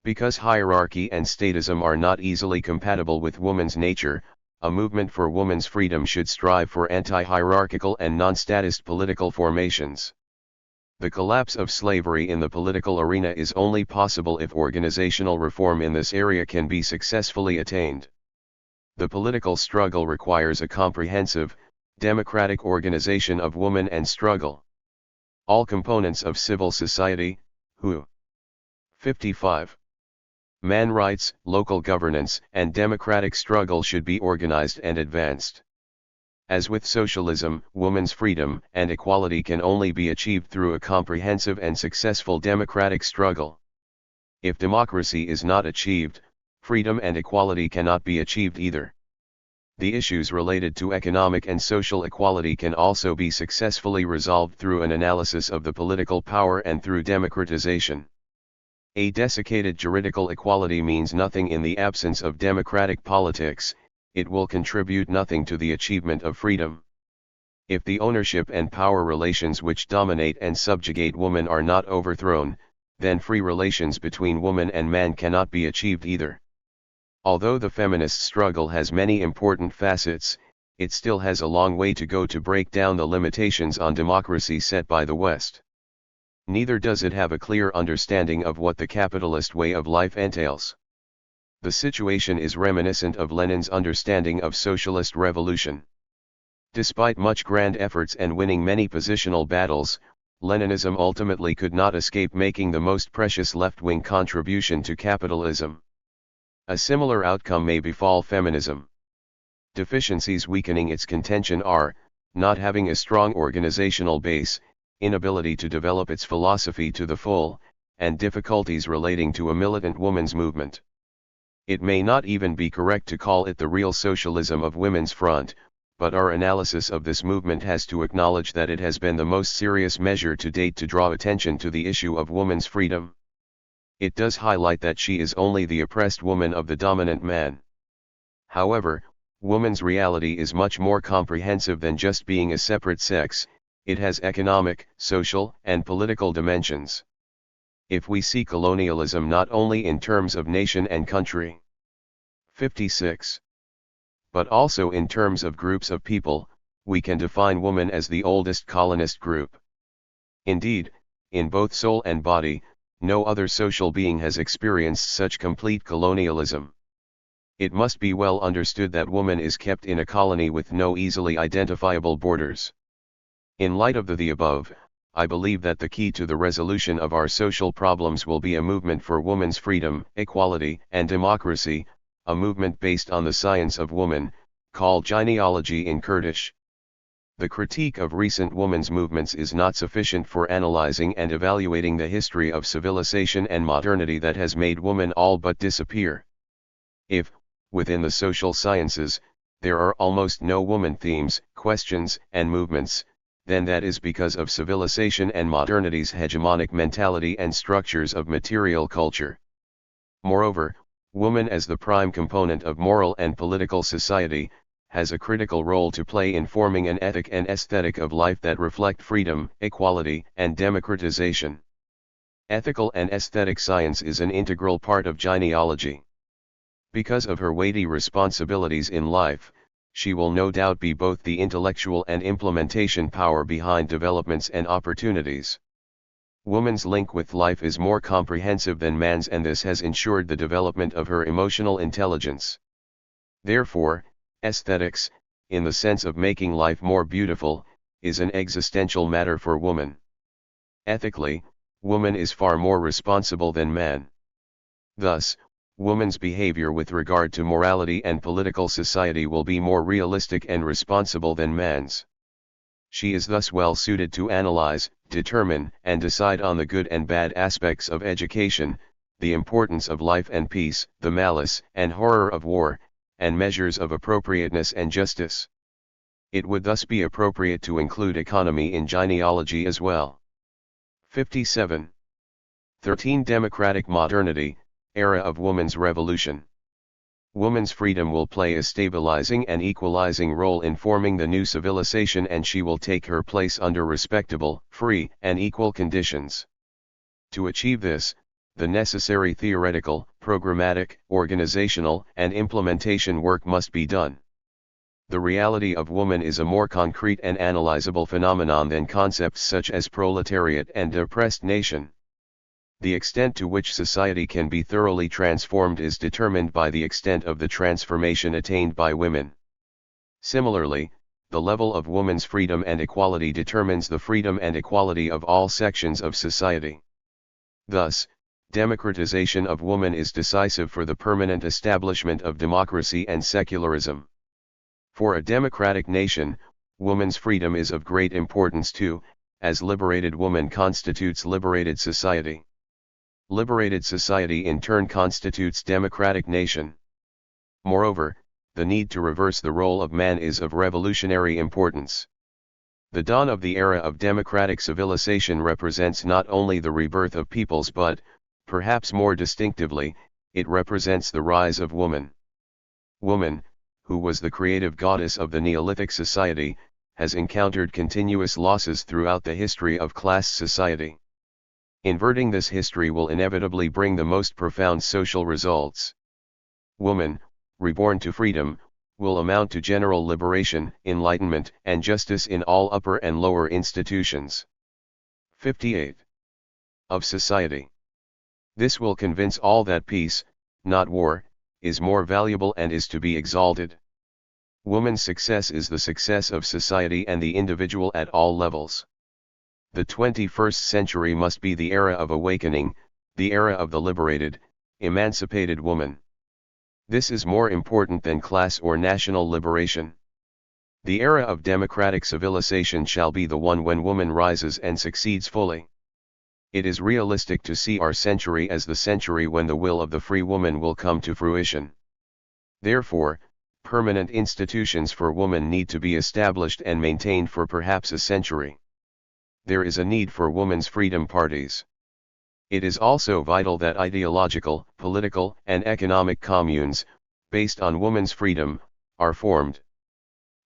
Because hierarchy and statism are not easily compatible with woman's nature, a movement for woman's freedom should strive for anti-hierarchical and non-statist political formations. The collapse of slavery in the political arena is only possible if organizational reform in this area can be successfully attained. The political struggle requires a comprehensive, democratic organization of woman and struggle. All components of civil society, who 55. Man rights, local governance, and democratic struggle should be organized and advanced. As with socialism, woman's freedom and equality can only be achieved through a comprehensive and successful democratic struggle. If democracy is not achieved, freedom and equality cannot be achieved either. The issues related to economic and social equality can also be successfully resolved through an analysis of the political power and through democratization. A desiccated juridical equality means nothing in the absence of democratic politics. it will contribute nothing to the achievement of freedom. If the ownership and power relations which dominate and subjugate woman are not overthrown, then free relations between woman and man cannot be achieved either. Although the feminist struggle has many important facets, it still has a long way to go to break down the limitations on democracy set by the West. Neither does it have a clear understanding of what the capitalist way of life entails. The situation is reminiscent of Lenin's understanding of socialist revolution. Despite much grand efforts and winning many positional battles, Leninism ultimately could not escape making the most precious left-wing contribution to capitalism. A similar outcome may befall feminism. Deficiencies weakening its contention are, not having a strong organizational base, inability to develop its philosophy to the full, and difficulties relating to a militant women's movement. It may not even be correct to call it the real socialism of Women's Front, but our analysis of this movement has to acknowledge that it has been the most serious measure to date to draw attention to the issue of woman's freedom. It does highlight that she is only the oppressed woman of the dominant man. However, woman's reality is much more comprehensive than just being a separate sex. It has economic, social, and political dimensions. If we see colonialism not only in terms of nation and country, 56, but also in terms of groups of people, we can define woman as the oldest colonist group. Indeed, in both soul and body, no other social being has experienced such complete colonialism. It must be well understood that woman is kept in a colony with no easily identifiable borders. In light of the above, I believe that the key to the resolution of our social problems will be a movement for woman's freedom, equality, and democracy, a movement based on the science of woman, called gyneology in Kurdish. The critique of recent women's movements is not sufficient for analyzing and evaluating the history of civilization and modernity that has made woman all but disappear. If, within the social sciences, there are almost no woman themes, questions, and movements, then that is because of civilization and modernity's hegemonic mentality and structures of material culture. Moreover, woman as the prime component of moral and political society, has a critical role to play in forming an ethic and aesthetic of life that reflect freedom, equality, and democratization. Ethical and aesthetic science is an integral part of gyneology. Because of her weighty responsibilities in life, she will no doubt be both the intellectual and implementation power behind developments and opportunities. Woman's link with life is more comprehensive than man's, and this has ensured the development of her emotional intelligence. Therefore, aesthetics, in the sense of making life more beautiful, is an existential matter for woman. Ethically, woman is far more responsible than man. Thus, woman's behavior with regard to morality and political society will be more realistic and responsible than man's. She is thus well suited to analyze, determine, and decide on the good and bad aspects of education, the importance of life and peace, the malice and horror of war, and measures of appropriateness and justice. It would thus be appropriate to include economy in gyneology as well. 57. 13. Democratic modernity, era of woman's revolution. Woman's freedom will play a stabilizing and equalizing role in forming the new civilization, and she will take her place under respectable, free, and equal conditions. To achieve this, the necessary theoretical, programmatic, organizational, and implementation work must be done. The reality of woman is a more concrete and analyzable phenomenon than concepts such as proletariat and oppressed nation. The extent to which society can be thoroughly transformed is determined by the extent of the transformation attained by women. Similarly, the level of woman's freedom and equality determines the freedom and equality of all sections of society. Thus, democratization of woman is decisive for the permanent establishment of democracy and secularism. For a democratic nation, woman's freedom is of great importance too, as liberated woman constitutes liberated society. Liberated society in turn constitutes democratic nation. Moreover, the need to reverse the role of man is of revolutionary importance. The dawn of the era of democratic civilization represents not only the rebirth of peoples but, perhaps more distinctively, it represents the rise of woman. Woman, who was the creative goddess of the Neolithic society, has encountered continuous losses throughout the history of class society. Inverting this history will inevitably bring the most profound social results. Woman, reborn to freedom, will amount to general liberation, enlightenment, and justice in all upper and lower institutions. 58. Of society. This will convince all that peace, not war, is more valuable and is to be exalted. Woman's success is the success of society and the individual at all levels. The 21st century must be the era of awakening, the era of the liberated, emancipated woman. This is more important than class or national liberation. The era of democratic civilization shall be the one when woman rises and succeeds fully. It is realistic to see our century as the century when the will of the free woman will come to fruition. Therefore, permanent institutions for woman need to be established and maintained for perhaps a century. There is a need for women's freedom parties. It is also vital that ideological, political, and economic communes, based on women's freedom, are formed.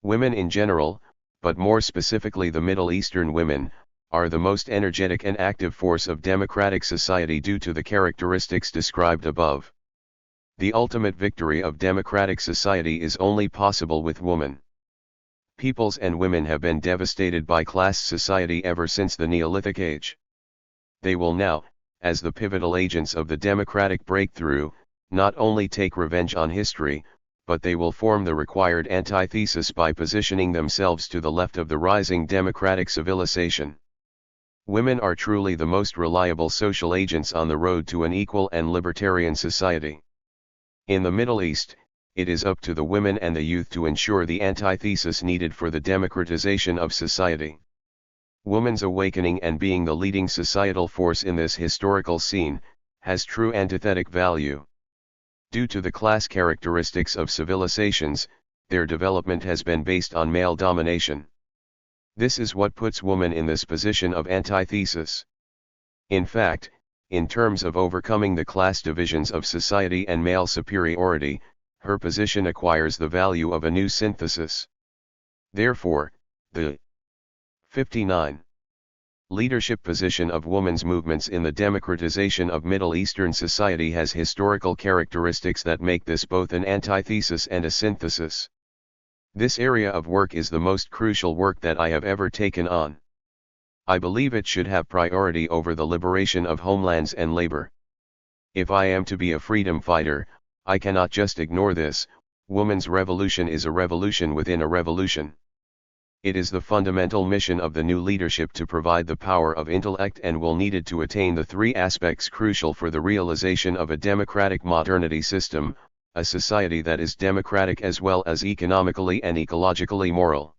Women in general, but more specifically the Middle Eastern women, are the most energetic and active force of democratic society due to the characteristics described above. The ultimate victory of democratic society is only possible with women. Peoples and women have been devastated by class society ever since the Neolithic age. They will now, as the pivotal agents of the democratic breakthrough, not only take revenge on history, but they will form the required antithesis by positioning themselves to the left of the rising democratic civilization. Women are truly the most reliable social agents on the road to an equal and libertarian society. In the Middle East, it is up to the women and the youth to ensure the antithesis needed for the democratization of society. Woman's awakening and being the leading societal force in this historical scene, has true antithetic value. Due to the class characteristics of civilizations, their development has been based on male domination. This is what puts woman in this position of antithesis. In fact, in terms of overcoming the class divisions of society and male superiority, her position acquires the value of a new synthesis. Therefore, the 59. Leadership position of women's movements in the democratization of Middle Eastern society has historical characteristics that make this both an antithesis and a synthesis. This area of work is the most crucial work that I have ever taken on. I believe it should have priority over the liberation of homelands and labor. If I am to be a freedom fighter, I cannot just ignore this. Woman's revolution is a revolution within a revolution. It is the fundamental mission of the new leadership to provide the power of intellect and will needed to attain the three aspects crucial for the realization of a democratic modernity system, a society that is democratic as well as economically and ecologically moral.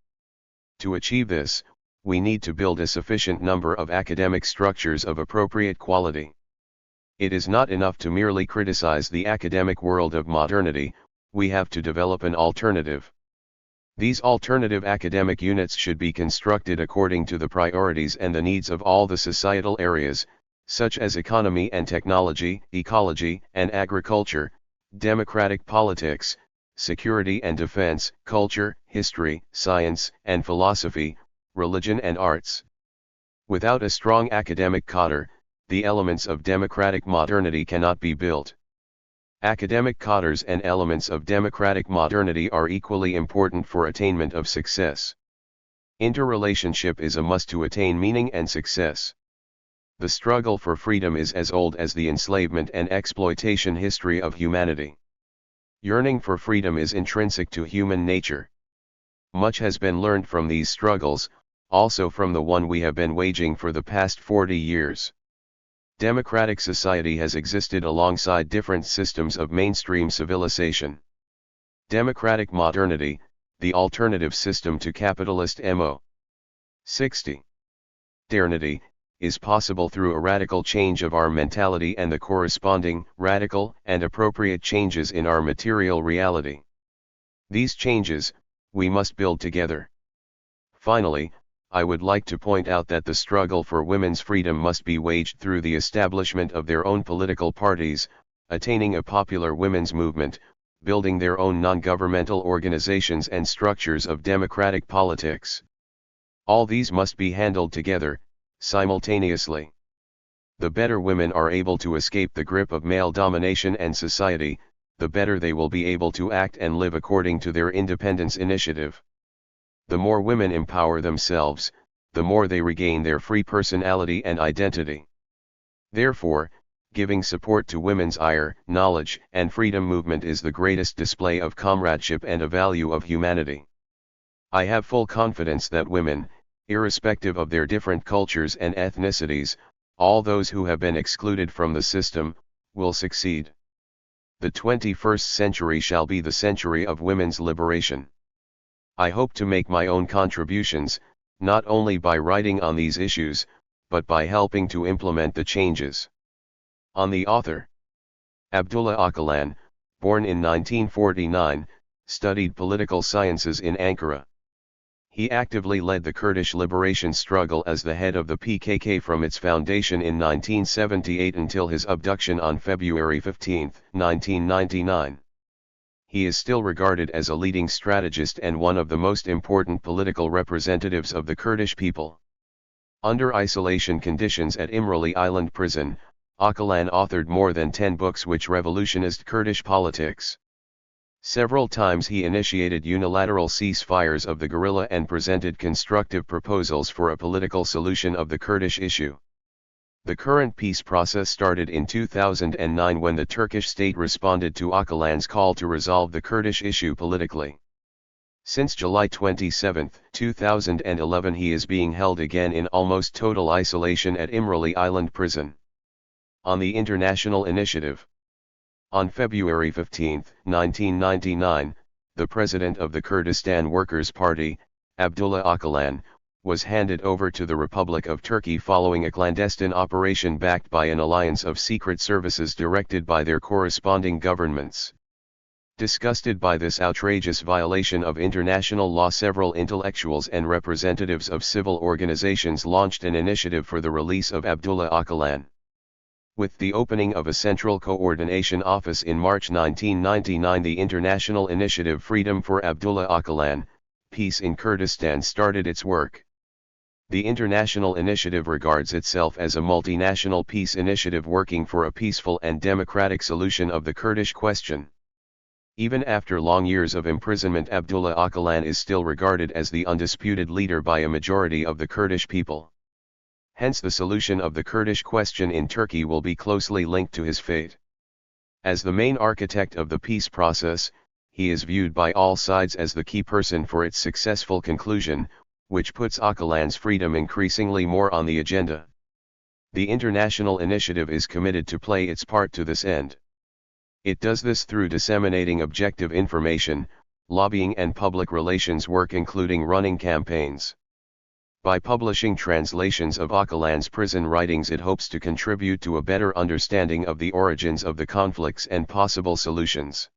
To achieve this, we need to build a sufficient number of academic structures of appropriate quality. It is not enough to merely criticize the academic world of modernity, we have to develop an alternative. These alternative academic units should be constructed according to the priorities and the needs of all the societal areas, such as economy and technology, ecology and agriculture, democratic politics, security and defense, culture, history, science and philosophy, religion and arts. Without a strong academic cadre, the elements of democratic modernity cannot be built. Academic cadres and elements of democratic modernity are equally important for attainment of success. Interrelationship is a must to attain meaning and success. The struggle for freedom is as old as the enslavement and exploitation history of humanity. Yearning for freedom is intrinsic to human nature. Much has been learned from these struggles, also from the one we have been waging for the past 40 years. Democratic society has existed alongside different systems of mainstream civilization. Democratic modernity, the alternative system to capitalist MO. 60. Modernity, is possible through a radical change of our mentality and the corresponding, radical, and appropriate changes in our material reality. These changes, we must build together. Finally, I would like to point out that the struggle for women's freedom must be waged through the establishment of their own political parties, attaining a popular women's movement, building their own non-governmental organizations and structures of democratic politics. All these must be handled together, simultaneously. The better women are able to escape the grip of male domination and society, the better they will be able to act and live according to their independence initiative. The more women empower themselves, the more they regain their free personality and identity. Therefore, giving support to women's higher knowledge and freedom movement is the greatest display of comradeship and a value of humanity. I have full confidence that women, irrespective of their different cultures and ethnicities, all those who have been excluded from the system, will succeed. The 21st century shall be the century of women's liberation. I hope to make my own contributions, not only by writing on these issues, but by helping to implement the changes. On the author. Abdullah Ocalan, born in 1949, studied political sciences in Ankara. He actively led the Kurdish liberation struggle as the head of the PKK from its foundation in 1978 until his abduction on February 15, 1999. He is still regarded as a leading strategist and one of the most important political representatives of the Kurdish people. Under isolation conditions at İmralı Island prison, Ocalan authored more than 10 books which revolutionized Kurdish politics. Several times he initiated unilateral ceasefires of the guerrilla and presented constructive proposals for a political solution of the Kurdish issue. The current peace process started in 2009 when the Turkish state responded to Ocalan's call to resolve the Kurdish issue politically. Since July 27, 2011 he is being held again in almost total isolation at İmralı Island prison. On the international initiative. On February 15, 1999, the president of the Kurdistan Workers' Party, Abdullah Ocalan, was handed over to the Republic of Turkey following a clandestine operation backed by an alliance of secret services directed by their corresponding governments. Disgusted by this outrageous violation of international law, several intellectuals and representatives of civil organizations launched an initiative for the release of Abdullah Ocalan. With the opening of a central coordination office in March 1999, the international initiative Freedom for Abdullah Ocalan, Peace in Kurdistan started its work. The international initiative regards itself as a multinational peace initiative working for a peaceful and democratic solution of the Kurdish question. Even after long years of imprisonment, Abdullah Ocalan is still regarded as the undisputed leader by a majority of the Kurdish people. Hence the solution of the Kurdish question in Turkey will be closely linked to his fate. As the main architect of the peace process, he is viewed by all sides as the key person for its successful conclusion, which puts Ocalan's freedom increasingly more on the agenda. The international initiative is committed to play its part to this end. It does this through disseminating objective information, lobbying and public relations work including running campaigns. By publishing translations of Ocalan's prison writings, it hopes to contribute to a better understanding of the origins of the conflicts and possible solutions.